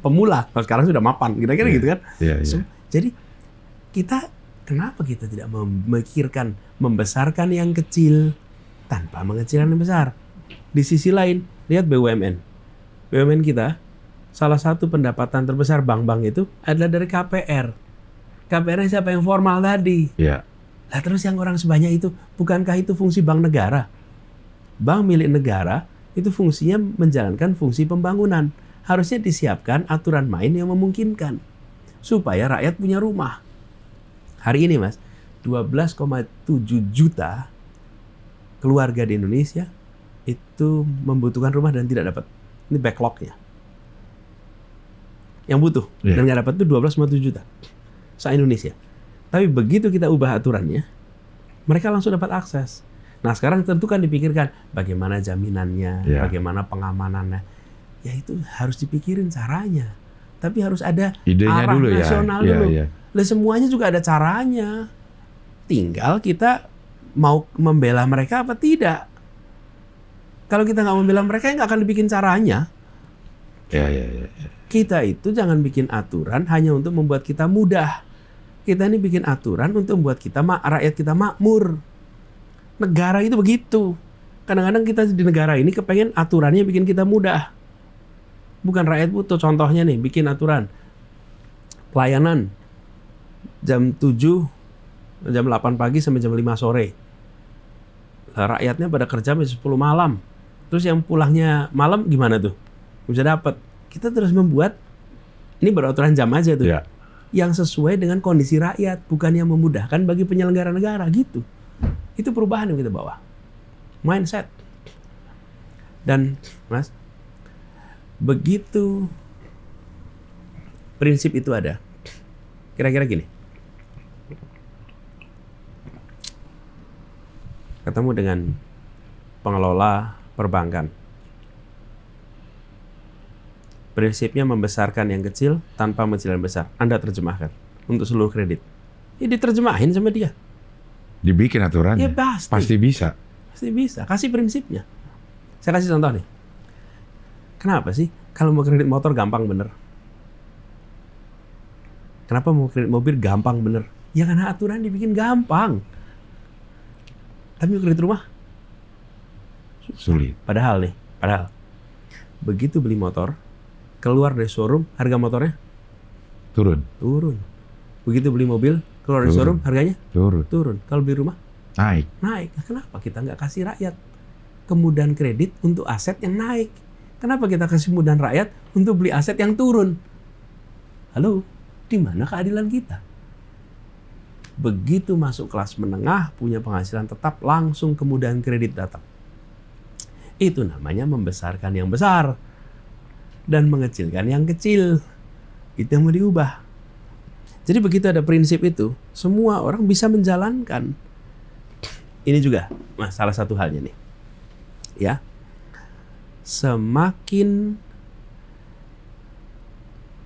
Pemula, kalau sekarang sudah mapan, kira-kira gitu kan? Iya. Jadi kenapa kita tidak memikirkan membesarkan yang kecil tanpa mengecilkan yang besar? Di sisi lain, lihat BUMN. BUMN kita, salah satu pendapatan terbesar bank-bank itu adalah dari KPR. KPR-nya siapa yang formal tadi? Iya. Lah terus yang orang sebanyak itu, bukankah itu fungsi bank negara? Bank milik negara itu fungsinya menjalankan fungsi pembangunan. Harusnya disiapkan aturan main yang memungkinkan supaya rakyat punya rumah. Hari ini, Mas, 12,7 juta keluarga di Indonesia itu membutuhkan rumah dan tidak dapat. Ini backlognya. Yang butuh dan nggak dapat itu 12,7 juta se-Indonesia. Tapi begitu kita ubah aturannya, mereka langsung dapat akses. Nah sekarang tentu kan dipikirkan bagaimana jaminannya, bagaimana pengamanannya. Ya itu harus dipikirin caranya. Tapi harus ada idenya arah dulu nasional dulu. Lah semuanya juga ada caranya. Tinggal kita mau membela mereka apa tidak. Kalau kita nggak membela mereka, nggak akan dibikin caranya. Ya. Kita itu jangan bikin aturan hanya untuk membuat kita mudah. Kita ini bikin aturan untuk membuat kita rakyat kita makmur. Negara itu begitu. Kadang-kadang kita di negara ini kepengen aturannya bikin kita mudah. Bukan rakyat butuh. Contohnya nih, bikin aturan. Pelayanan jam 7, jam 8 pagi sampai jam 5 sore. Rakyatnya pada kerja sampai 10 malam. Terus yang pulangnya malam gimana tuh? Bisa dapat. Kita terus membuat, ini beraturan jam aja tuh. Ya. Yang sesuai dengan kondisi rakyat, bukan yang memudahkan bagi penyelenggara negara gitu. Itu perubahan yang kita bawa. Mindset. Dan Mas, begitu prinsip itu ada, kira-kira gini. Ketemu dengan pengelola perbankan. Prinsipnya membesarkan yang kecil tanpa mengecilkan besar. Anda terjemahkan untuk seluruh kredit. Ya diterjemahin sama dia. Dibikin aturannya. Ya pasti. Pasti bisa. Pasti bisa. Kasih prinsipnya. Saya kasih contoh nih. Kenapa sih kalau mau kredit motor gampang bener? Kenapa mau kredit mobil gampang bener? Ya karena aturan dibikin gampang. Tapi mau kredit rumah? Sulit. Padahal begitu beli motor, keluar dari showroom, harga motornya Turun. Begitu beli mobil, keluar dari showroom, harganya turun. Kalau beli rumah, Naik. Nah, kenapa kita nggak kasih rakyat kemudahan kredit untuk aset yang naik? Kenapa kita kasih kemudahan rakyat untuk beli aset yang turun? Halo, di mana keadilan kita? Begitu masuk kelas menengah, punya penghasilan tetap, langsung kemudahan kredit datang. Itu namanya membesarkan yang besar dan mengecilkan yang kecil. Itu yang mau diubah. Jadi begitu ada prinsip itu, semua orang bisa menjalankan. Ini juga, Mas, salah satu halnya nih. Ya. Semakin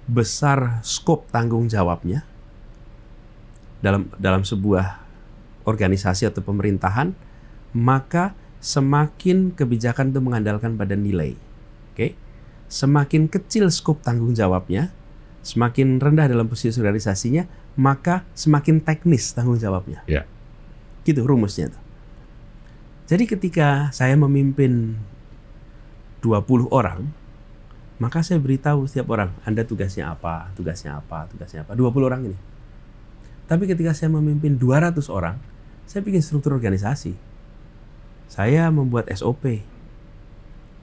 besar skop tanggung jawabnya dalam sebuah organisasi atau pemerintahan, maka semakin kebijakan itu mengandalkan pada nilai. Oke? Semakin kecil skop tanggung jawabnya, semakin rendah dalam posisi organisasinya, maka semakin teknis tanggung jawabnya. Ya. Gitu rumusnya tuh. Jadi ketika saya memimpin 20 orang, maka saya beritahu setiap orang, Anda tugasnya apa, tugasnya apa, tugasnya apa. 20 orang ini. Tapi ketika saya memimpin 200 orang, saya bikin struktur organisasi. Saya membuat SOP.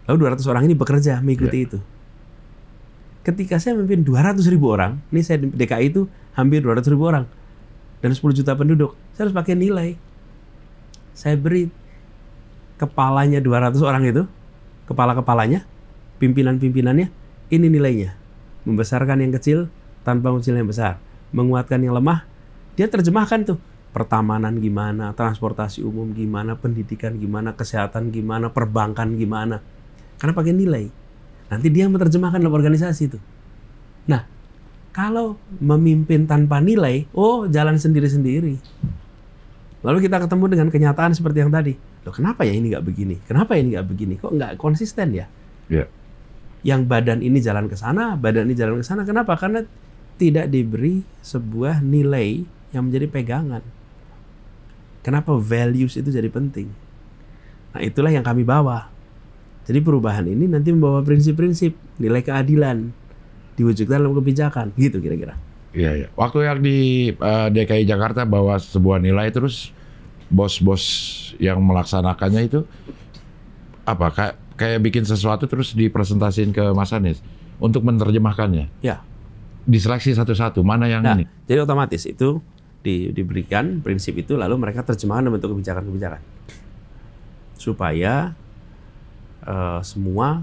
Lalu 200 orang ini bekerja mengikuti itu. Ketika saya memimpin 200.000 orang, ini saya di DKI itu hampir 200.000 orang. Dan 10 juta penduduk, saya harus pakai nilai. Saya beri kepalanya 200 orang itu, kepala-kepalanya, pimpinan-pimpinannya, ini nilainya. Membesarkan yang kecil tanpa mengecilkan yang besar. Menguatkan yang lemah, dia terjemahkan tuh. Pertamanan gimana, transportasi umum gimana, pendidikan gimana, kesehatan gimana, perbankan gimana. Karena pakai nilai. Nanti dia yang menerjemahkan dalam organisasi itu. Nah, kalau memimpin tanpa nilai, jalan sendiri-sendiri. Lalu kita ketemu dengan kenyataan seperti yang tadi. Loh, kenapa ya ini nggak begini? Kenapa ini nggak begini? Kok nggak konsisten ya? Ya. Yang badan ini jalan ke sana, badan ini jalan ke sana. Kenapa? Karena tidak diberi sebuah nilai yang menjadi pegangan. Kenapa values itu jadi penting? Nah, itulah yang kami bawa. Jadi perubahan ini nanti membawa prinsip-prinsip, nilai keadilan, diwujudkan dalam kebijakan. Gitu kira-kira. Iya. Waktu yang di DKI Jakarta bawa sebuah nilai, terus bos-bos yang melaksanakannya itu apa? Kayak bikin sesuatu terus dipresentasiin ke Mas Anies untuk menerjemahkannya. Ya. Diseleksi satu-satu, mana yang ini? Jadi otomatis itu diberikan prinsip itu, lalu mereka terjemahkan dalam bentuk kebijakan-kebijakan. Supaya semua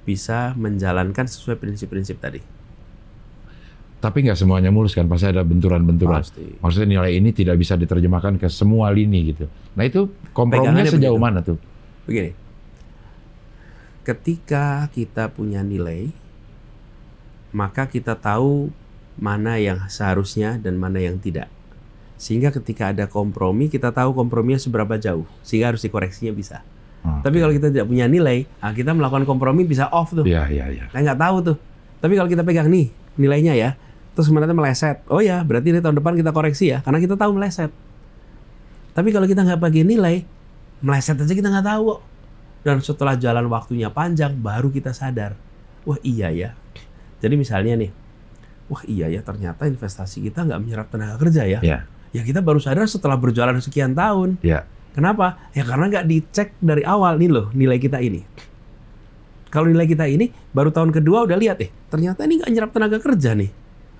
bisa menjalankan sesuai prinsip-prinsip tadi. Tapi nggak semuanya mulus kan, pasti ada benturan-benturan. Pasti. Maksudnya nilai ini tidak bisa diterjemahkan ke semua lini gitu. Nah itu komprominya sejauh mana tuh? Begini, ketika kita punya nilai, maka kita tahu mana yang seharusnya dan mana yang tidak. Sehingga ketika ada kompromi, kita tahu komprominya seberapa jauh, sehingga harus dikoreksinya bisa. Tapi kalau kita tidak punya nilai, kita melakukan kompromi bisa off tuh. Iya. Kita nggak tahu tuh. Tapi kalau kita pegang nih nilainya ya, terus kemudian meleset. Oh ya, berarti ini tahun depan kita koreksi ya, karena kita tahu meleset. Tapi kalau kita nggak pakai nilai, meleset aja kita nggak tahu kok. Dan setelah jalan waktunya panjang, baru kita sadar. Wah iya ya. Jadi misalnya nih, wah iya ya ternyata investasi kita nggak menyerap tenaga kerja ya. Iya. Ya kita baru sadar setelah berjalan sekian tahun. Iya. Kenapa? Ya karena nggak dicek dari awal nih loh nilai kita ini. Kalau nilai kita ini baru tahun kedua udah lihat ternyata ini nggak nyerap tenaga kerja nih.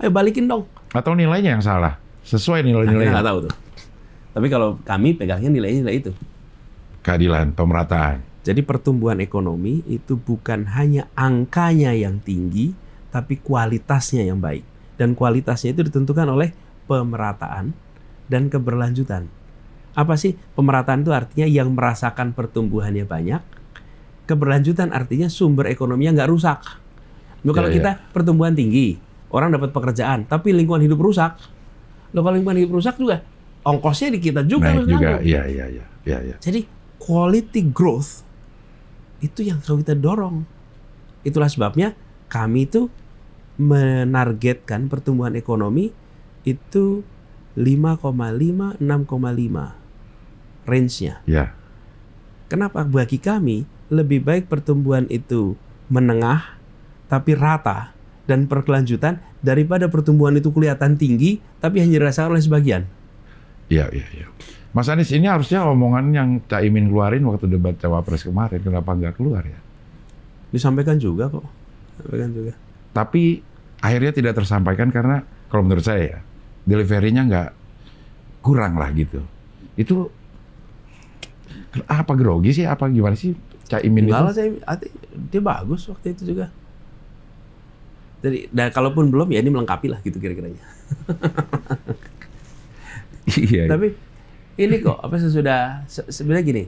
Ayo balikin dong. Atau nilainya yang salah? Sesuai Kita nilai-nilai. nggak tahu tuh. Tapi kalau kami pegangnya nilai itu. Keadilan, pemerataan. Jadi pertumbuhan ekonomi itu bukan hanya angkanya yang tinggi, tapi kualitasnya yang baik. Dan kualitasnya itu ditentukan oleh pemerataan dan keberlanjutan. Apa sih pemerataan itu artinya yang merasakan pertumbuhannya banyak. Keberlanjutan artinya sumber ekonominya nggak rusak. Loh, kalau kita pertumbuhan tinggi, orang dapat pekerjaan, tapi lingkungan hidup rusak. Loh, kalau lingkungan hidup rusak juga, ongkosnya di kita juga. Naik juga, iya. Jadi quality growth itu yang selalu kita dorong. Itulah sebabnya kami itu menargetkan pertumbuhan ekonomi itu 5,5, 6,5 range-nya. Ya. Kenapa? Bagi kami lebih baik pertumbuhan itu menengah tapi rata dan berkelanjutan daripada pertumbuhan itu kelihatan tinggi tapi hanya dirasakan oleh sebagian. Iya. Mas Anies, ini harusnya omongan yang Cak Imin keluarin waktu debat Cawapres kemarin, kenapa nggak keluar ya? Disampaikan juga kok. Sampaikan juga. Tapi akhirnya tidak tersampaikan karena kalau menurut saya ya, delivery-nya nggak kurang lah gitu. Itu apa grogi sih? Apa gimana sih Cak Imin itu? Enggak lah, dia bagus waktu itu juga. Jadi, kalaupun belum ya ini melengkapi lah gitu kira-kiranya. Iya. Tapi ini kok sebenarnya gini,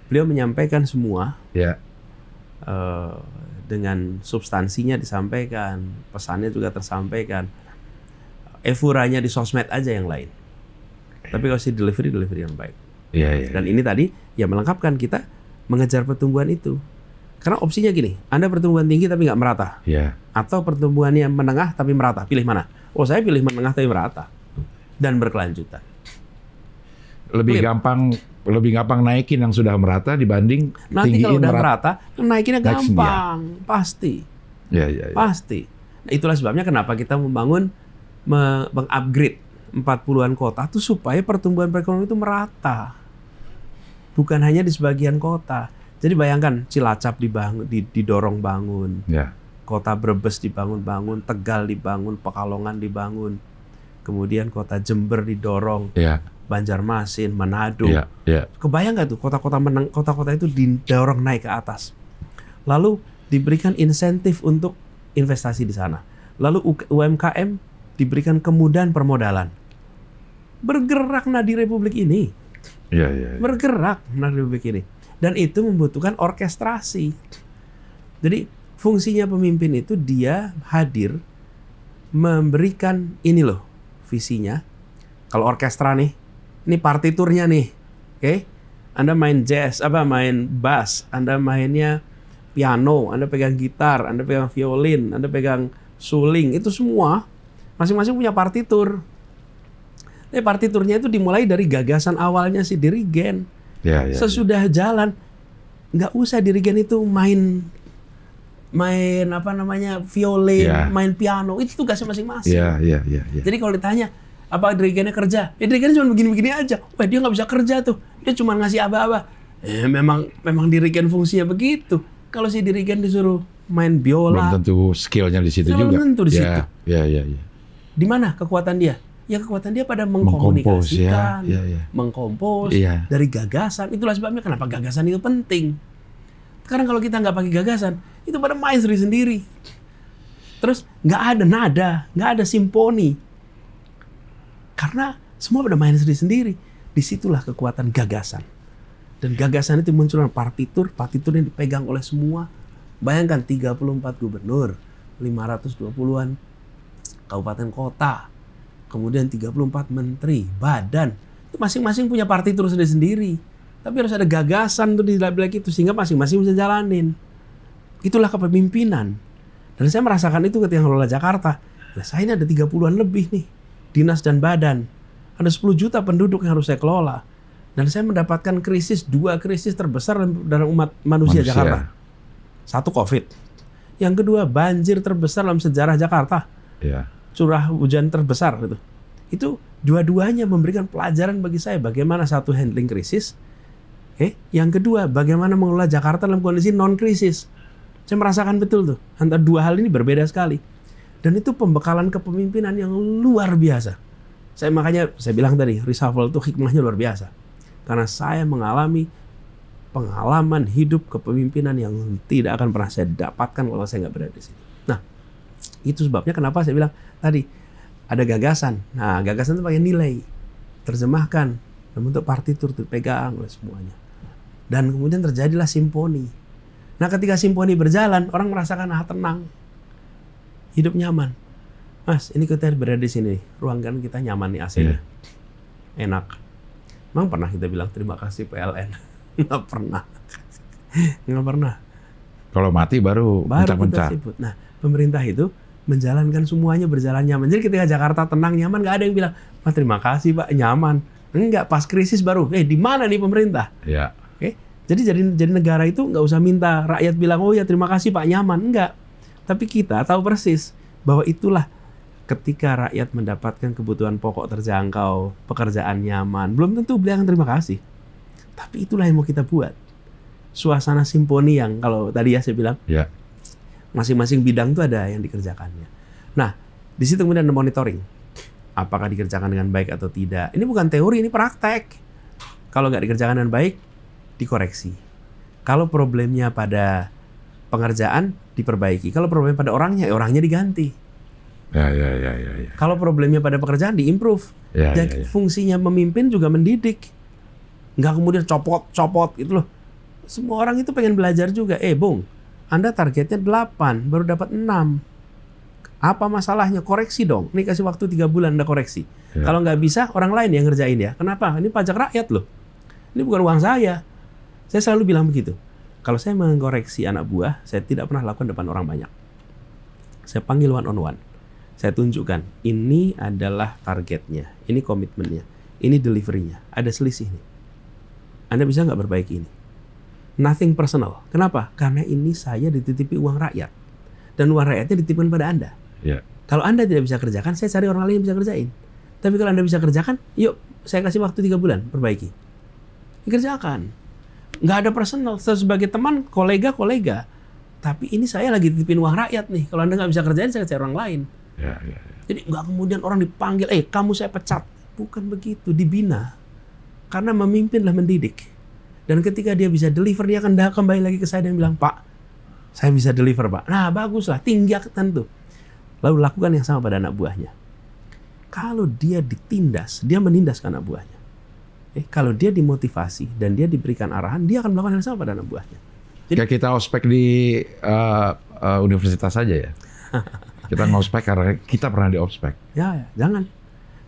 beliau menyampaikan semua ya. Dengan substansinya disampaikan, pesannya juga tersampaikan. Efuranya di sosmed aja yang lain. Tapi kalau si delivery yang baik. Iya. Dan ini tadi ya melengkapkan kita mengejar pertumbuhan itu. Karena opsinya gini, Anda pertumbuhan tinggi tapi nggak merata. Iya. Atau pertumbuhannya menengah tapi merata. Pilih mana? Oh, saya pilih menengah tapi merata. Dan berkelanjutan. Lebih gampang naikin yang sudah merata dibanding nanti tinggiin kalau udah merata, naikinnya gampang. Pasti. Iya. Pasti. Nah, itulah sebabnya kenapa kita membangun mengupgrade 40-an kota itu supaya pertumbuhan perekonomian itu merata. Bukan hanya di sebagian kota. Jadi bayangkan Cilacap didorong bangun. Ya. Kota Brebes dibangun-bangun, Tegal dibangun, Pekalongan dibangun. Kemudian kota Jember didorong. Ya. Banjarmasin, Manado. Ya. Kebayang nggak tuh kota-kota itu didorong naik ke atas. Lalu diberikan insentif untuk investasi di sana. Lalu UMKM diberikan kemudahan permodalan. Bergerak di Republik ini. Iya. Bergerak di Republik ini. Dan itu membutuhkan orkestrasi. Jadi fungsinya pemimpin itu dia hadir memberikan ini loh visinya. Kalau orkestra nih, ini partiturnya nih, oke? Anda main jazz, main bass, Anda mainnya piano, Anda pegang gitar, Anda pegang violin, Anda pegang suling, itu semua masing-masing punya partitur. Partiturnya itu dimulai dari gagasan awalnya si dirigen. Ya. Sesudah jalan, nggak usah dirigen itu main violin, main piano, itu tugasnya masing-masing. Iya. Jadi kalau ditanya, apa dirigennya kerja? Ya dirigennya cuma begini-begini aja. Wah, dia nggak bisa kerja tuh. Dia cuma ngasih aba-aba. Memang dirigen fungsinya begitu. Kalau si dirigen disuruh main biola, belum tentu skillnya di situ juga. Belum tentu di situ. Iya. Di mana kekuatan dia? Ya kekuatan dia pada mengkomunikasikan, mengkompos dari gagasan. Itulah sebabnya kenapa gagasan itu penting. Sekarang kalau kita nggak pakai gagasan, itu pada main sendiri-sendiri. Terus nggak ada nada, nggak ada simfoni. Karena semua pada main sendiri-sendiri. Disitulah kekuatan gagasan. Dan gagasan itu muncul dengan partitur yang dipegang oleh semua. Bayangkan 34 gubernur, 520-an kabupaten kota, kemudian 34 menteri, badan. Itu masing-masing punya partitur sendiri-sendiri. Tapi harus ada gagasan tuh di balik itu sehingga masing-masing bisa jalanin. Itulah kepemimpinan. Dan saya merasakan itu ketika ngelola Jakarta. Nah, saya ini ada 30-an lebih nih dinas dan badan. Ada 10 juta penduduk yang harus saya kelola. Dan saya mendapatkan dua krisis terbesar dalam umat manusia Jakarta. Satu COVID. Yang kedua banjir terbesar dalam sejarah Jakarta. Ya. Curah hujan terbesar gitu. Itu dua-duanya memberikan pelajaran bagi saya bagaimana satu handling krisis. Yang kedua bagaimana mengelola Jakarta dalam kondisi non-krisis. Saya merasakan betul tuh antara dua hal ini berbeda sekali. Dan itu pembekalan kepemimpinan yang luar biasa. Makanya saya bilang tadi reshuffle itu hikmahnya luar biasa. Karena saya mengalami pengalaman hidup kepemimpinan yang tidak akan pernah saya dapatkan kalau saya nggak berada di situ. Nah, itu sebabnya kenapa saya bilang tadi ada gagasan. Nah, gagasan itu pakai nilai, terjemahkan dalam bentuk partitur, dipegang oleh semuanya. Dan kemudian terjadilah simfoni. Nah, ketika simfoni berjalan, orang merasakan tenang, hidup nyaman. Mas, ini kita berada di sini, ruangan kita nyaman nih AC-nya, enak. Memang pernah kita bilang terima kasih PLN? Nggak pernah. Kalau mati baru kita sebut. Nah, pemerintah itu menjalankan semuanya berjalan nyaman. Jadi ketika Jakarta tenang nyaman, nggak ada yang bilang, "Pak, terima kasih Pak, nyaman." Enggak, pas krisis baru, di mana nih pemerintah? Ya. Jadi negara itu nggak usah minta rakyat bilang, "Oh ya terima kasih Pak, nyaman." Enggak. Tapi kita tahu persis bahwa itulah ketika rakyat mendapatkan kebutuhan pokok terjangkau, pekerjaan nyaman, belum tentu beliau akan terima kasih. Tapi itulah yang mau kita buat. Suasana simfoni yang kalau tadi ya saya bilang, masing-masing bidang itu ada yang dikerjakannya. Nah, di situ kemudian ada monitoring. Apakah dikerjakan dengan baik atau tidak. Ini bukan teori, ini praktek. Kalau nggak dikerjakan dengan baik, dikoreksi. Kalau problemnya pada pengerjaan, diperbaiki. Kalau problemnya pada orangnya, orangnya diganti. Ya. Kalau problemnya pada pekerjaan, diimprove. Dan fungsinya memimpin juga mendidik. Nggak kemudian copot gitu loh. Semua orang itu pengen belajar juga. Bung, Anda targetnya 8, baru dapat 6. Apa masalahnya? Koreksi dong. Ini kasih waktu 3 bulan Anda koreksi. Kalau nggak bisa, orang lain yang ngerjain ya. Kenapa? Ini pajak rakyat loh. Ini bukan uang saya. Saya selalu bilang begitu. Kalau saya mengkoreksi anak buah, saya tidak pernah lakukan depan orang banyak. Saya panggil one on one. Saya tunjukkan, ini adalah targetnya, ini komitmennya, ini deliverynya. Ada selisih nih. Anda bisa nggak perbaiki ini? Nothing personal. Kenapa? Karena ini saya dititipi uang rakyat. Dan uang rakyatnya dititipkan pada Anda. Kalau Anda tidak bisa kerjakan, saya cari orang lain yang bisa kerjain. Tapi kalau Anda bisa kerjakan, yuk saya kasih waktu 3 bulan, perbaiki. Dikerjakan. Nggak ada personal. Sebagai teman, kolega. Tapi ini saya lagi titipin uang rakyat nih. Kalau Anda nggak bisa kerjain, saya cari orang lain. Jadi nggak kemudian orang dipanggil, kamu saya pecat. Bukan begitu, dibina. Karena memimpinlah mendidik. Dan ketika dia bisa deliver, dia akan kembali lagi ke saya dan bilang, "Pak, saya bisa deliver Pak." Nah baguslah, tinggikan tuh. Lalu lakukan yang sama pada anak buahnya. Kalau dia ditindas, dia menindas anak buahnya. Kalau dia dimotivasi dan dia diberikan arahan, dia akan melakukan yang sama pada anak buahnya. Jadi kita ospek di universitas saja ya. Kita ngospek karena kita pernah di ospek. Ya, jangan.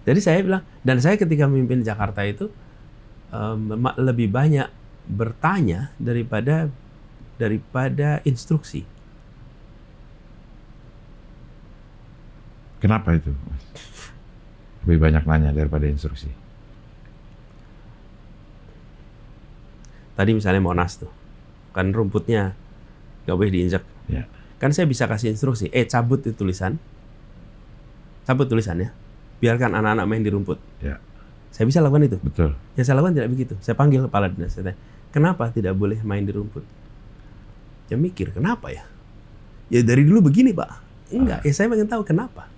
Jadi saya bilang, dan saya ketika memimpin Jakarta itu lebih banyak bertanya daripada instruksi. Kenapa itu? Lebih banyak nanya daripada instruksi. Tadi misalnya Monas tuh, kan rumputnya nggak boleh diinjak. Kan saya bisa kasih instruksi, cabut itu tulisan. Cabut tulisannya. Biarkan anak-anak main di rumput. Saya bisa lakukan itu. Betul. Yang saya lakukan tidak begitu. Saya panggil kepala dinas. Saya tanya, kenapa tidak boleh main di rumput? Dia mikir, kenapa ya? Ya dari dulu begini Pak. Enggak, saya ingin tahu kenapa.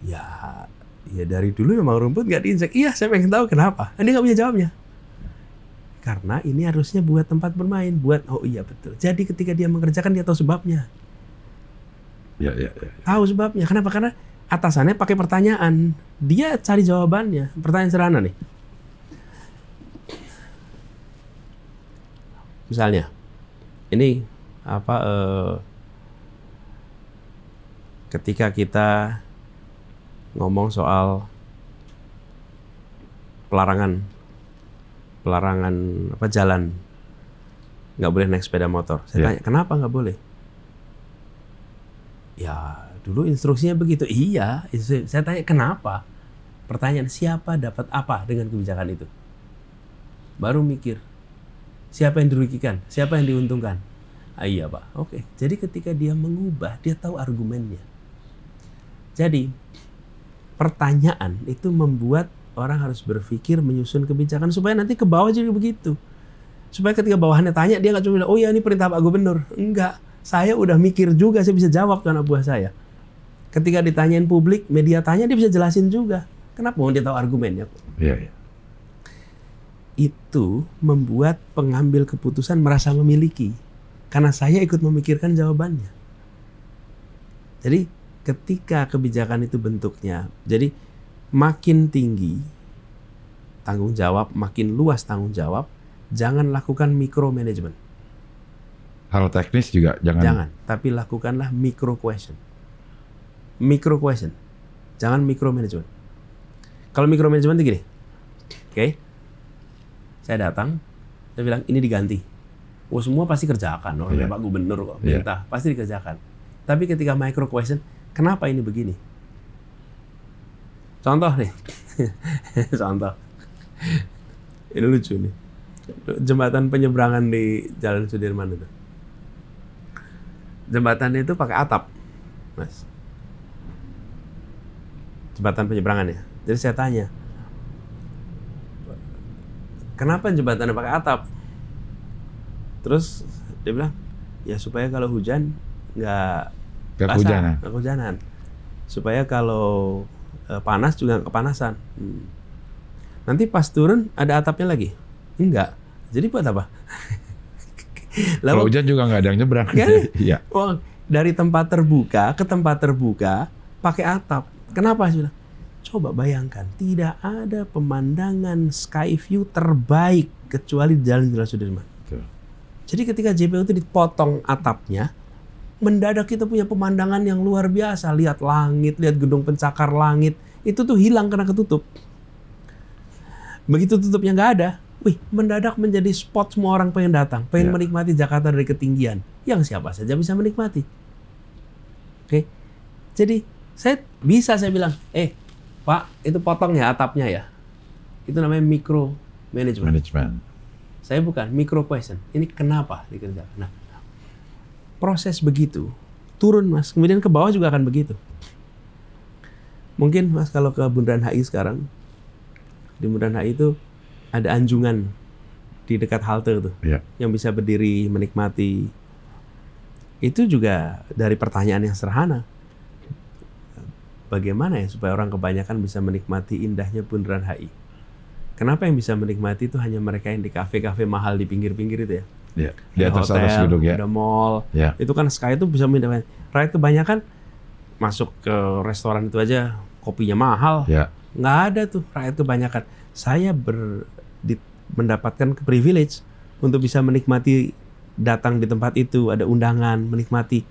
Ya dari dulu memang rumput nggak diinjak. Iya, saya ingin tahu kenapa. Dia nggak punya jawabnya. Karena ini harusnya buat tempat bermain, oh iya betul. Jadi ketika dia mengerjakan, dia tahu sebabnya. Tahu sebabnya. Kenapa? Karena atasannya pakai pertanyaan. Dia cari jawabannya. Pertanyaan sederhana nih. Misalnya, ini ketika kita ngomong soal pelarangan pelarangan jalan, nggak boleh naik sepeda motor. Saya tanya, kenapa nggak boleh? Ya dulu instruksinya begitu. Iya, saya tanya kenapa? Pertanyaan, siapa dapat apa dengan kebijakan itu? Baru mikir, siapa yang dirugikan, siapa yang diuntungkan? Iya Pak, oke. Jadi ketika dia mengubah, dia tahu argumennya. Jadi pertanyaan itu membuat orang harus berpikir menyusun kebijakan supaya nanti ke bawah jadi begitu. Supaya ketika bawahannya tanya, dia nggak cuma bilang, oh ya ini perintah Pak Gubernur. Enggak, saya udah mikir juga, saya bisa jawab tuh anak buah saya. Ketika ditanyain publik, media tanya, dia bisa jelasin juga. Kenapa? Dia tahu argumennya. Iya. Itu membuat pengambil keputusan merasa memiliki. Karena saya ikut memikirkan jawabannya. Jadi ketika kebijakan itu bentuknya, jadi makin tinggi tanggung jawab, makin luas tanggung jawab, jangan lakukan micromanagement. Hal teknis juga Jangan, tapi lakukanlah micro question. Micro question. Jangan micromanagement. Kalau micromanagement itu gini. Oke. Saya datang, saya bilang ini diganti. Oh, semua pasti kerjakan, Pak Gubernur kok perintah, pasti dikerjakan. Tapi ketika micro question, kenapa ini begini? Contoh nih. Contoh. Ini lucu nih. Jembatan penyeberangan di Jalan Sudirman itu. Jembatannya itu pakai atap, Mas. Jembatan penyeberangan ya. Jadi saya tanya, kenapa jembatannya pakai atap? Terus dia bilang, ya supaya kalau hujan nggak kehujanan. Supaya kalau panas juga nggak kepanasan. Nanti pas turun ada atapnya lagi? Enggak. Jadi buat apa? Kalau hujan juga nggak ada yang nyebrang. Iya. Dari tempat terbuka ke tempat terbuka pakai atap. Kenapa sih? Coba bayangkan, tidak ada pemandangan sky view terbaik kecuali di Jalan Sudirman. Jadi ketika JPO itu dipotong atapnya, mendadak kita punya pemandangan yang luar biasa. Lihat langit, lihat gedung pencakar langit. Itu tuh hilang karena ketutup. Begitu tutupnya nggak ada, mendadak menjadi spot semua orang pengen datang. Pengen menikmati Jakarta dari ketinggian. Yang siapa saja bisa menikmati. Oke. Jadi saya bilang, Pak, itu potong ya atapnya ya. Itu namanya micro management. Saya bukan micro question. Ini kenapa dikerjakan? Nah, proses begitu turun Mas, kemudian ke bawah juga akan begitu. Mungkin Mas kalau ke Bundaran HI sekarang, di Bundaran HI itu ada anjungan di dekat halte tuh, yang bisa berdiri menikmati. Itu juga dari pertanyaan yang sederhana. Bagaimana ya supaya orang kebanyakan bisa menikmati indahnya Bundaran HI? Kenapa yang bisa menikmati itu hanya mereka yang di kafe-kafe mahal di pinggir-pinggir itu ya? Iya, di atas gedung ya. Ada mall. Ya. Itu kan Sky itu bisa menikmati. Rakyat kebanyakan masuk ke restoran itu aja kopinya mahal. Ya. Nggak ada tuh rakyat kebanyakan. Saya mendapatkan privilege untuk bisa menikmati, datang di tempat itu, ada undangan, menikmati.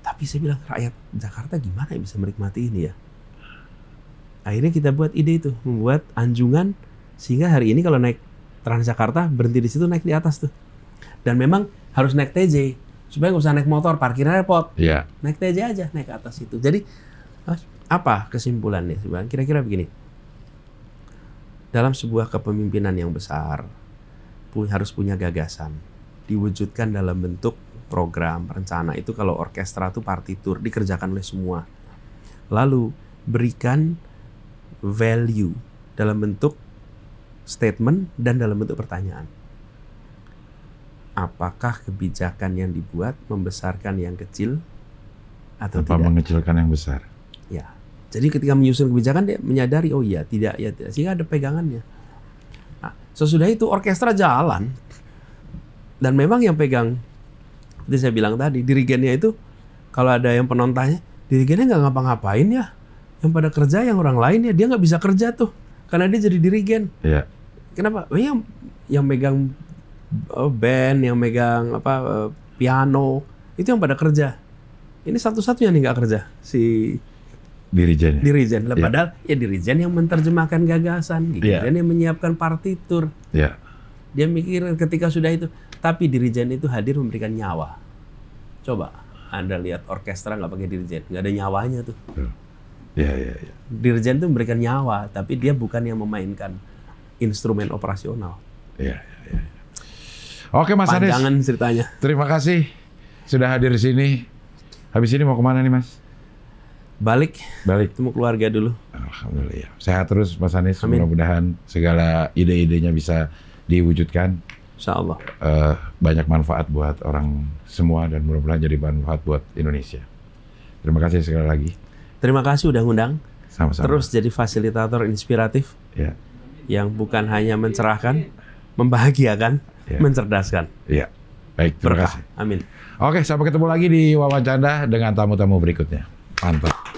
Tapi saya bilang, rakyat Jakarta gimana ya bisa menikmati ini ya? Akhirnya kita buat ide itu, membuat anjungan. Sehingga hari ini kalau naik Transjakarta, berhenti di situ, naik di atas tuh. Dan memang harus naik TJ, supaya nggak usah naik motor, parkirnya repot. Yeah. Naik TJ aja, naik ke atas itu. Jadi, apa kesimpulannya? Kira-kira begini. Dalam sebuah kepemimpinan yang besar, harus punya gagasan. Diwujudkan dalam bentuk program, rencana. Itu kalau orkestra itu partitur, dikerjakan oleh semua. Lalu, berikan value dalam bentuk statement dan dalam bentuk pertanyaan. Apakah kebijakan yang dibuat membesarkan yang kecil atau tidak? Mengecilkan yang besar? Ya. Jadi ketika menyusun kebijakan dia menyadari tidak. Sehingga ada pegangannya. Nah, sesudah itu orkestra jalan dan memang yang pegang, seperti saya bilang tadi, dirigennya itu kalau ada yang penontonnya, dirigennya nggak ngapa-ngapain ya. Yang pada kerja yang orang lain ya dia nggak bisa kerja tuh karena dia jadi dirigen. Iya. Kenapa? Yang megang band, yang megang piano, itu yang pada kerja. Ini satu-satunya nih nggak kerja, si dirigen. Padahal ya dirigen yang menerjemahkan gagasan, dirigen yang menyiapkan partitur. Dia mikir ketika sudah itu, tapi dirijen itu hadir memberikan nyawa. Coba Anda lihat orkestra nggak pakai dirijen, nggak ada nyawanya tuh. Ya. Dirijen itu memberikan nyawa, tapi dia bukan yang memainkan instrumen operasional. Ya. Oke Mas Anies. Panjangan ceritanya. Terima kasih sudah hadir di sini. Habis ini mau kemana nih Mas? Balik. Ketemu keluarga dulu. Alhamdulillah. Sehat terus Mas Anies. Amin. Mudah-mudahan segala ide-idenya bisa diwujudkan. Insya Allah. Banyak manfaat buat orang semua dan mudah-mudahan jadi manfaat buat Indonesia. Terima kasih sekali lagi. Terima kasih udah ngundang. Sama-sama. Terus jadi fasilitator inspiratif. Ya. Yang bukan hanya mencerahkan, membahagiakan, mencerdaskan. Iya. Baik, terima Berkah. kasih. Amin. Oke, sampai ketemu lagi di wawancara dengan tamu-tamu berikutnya. Mantap.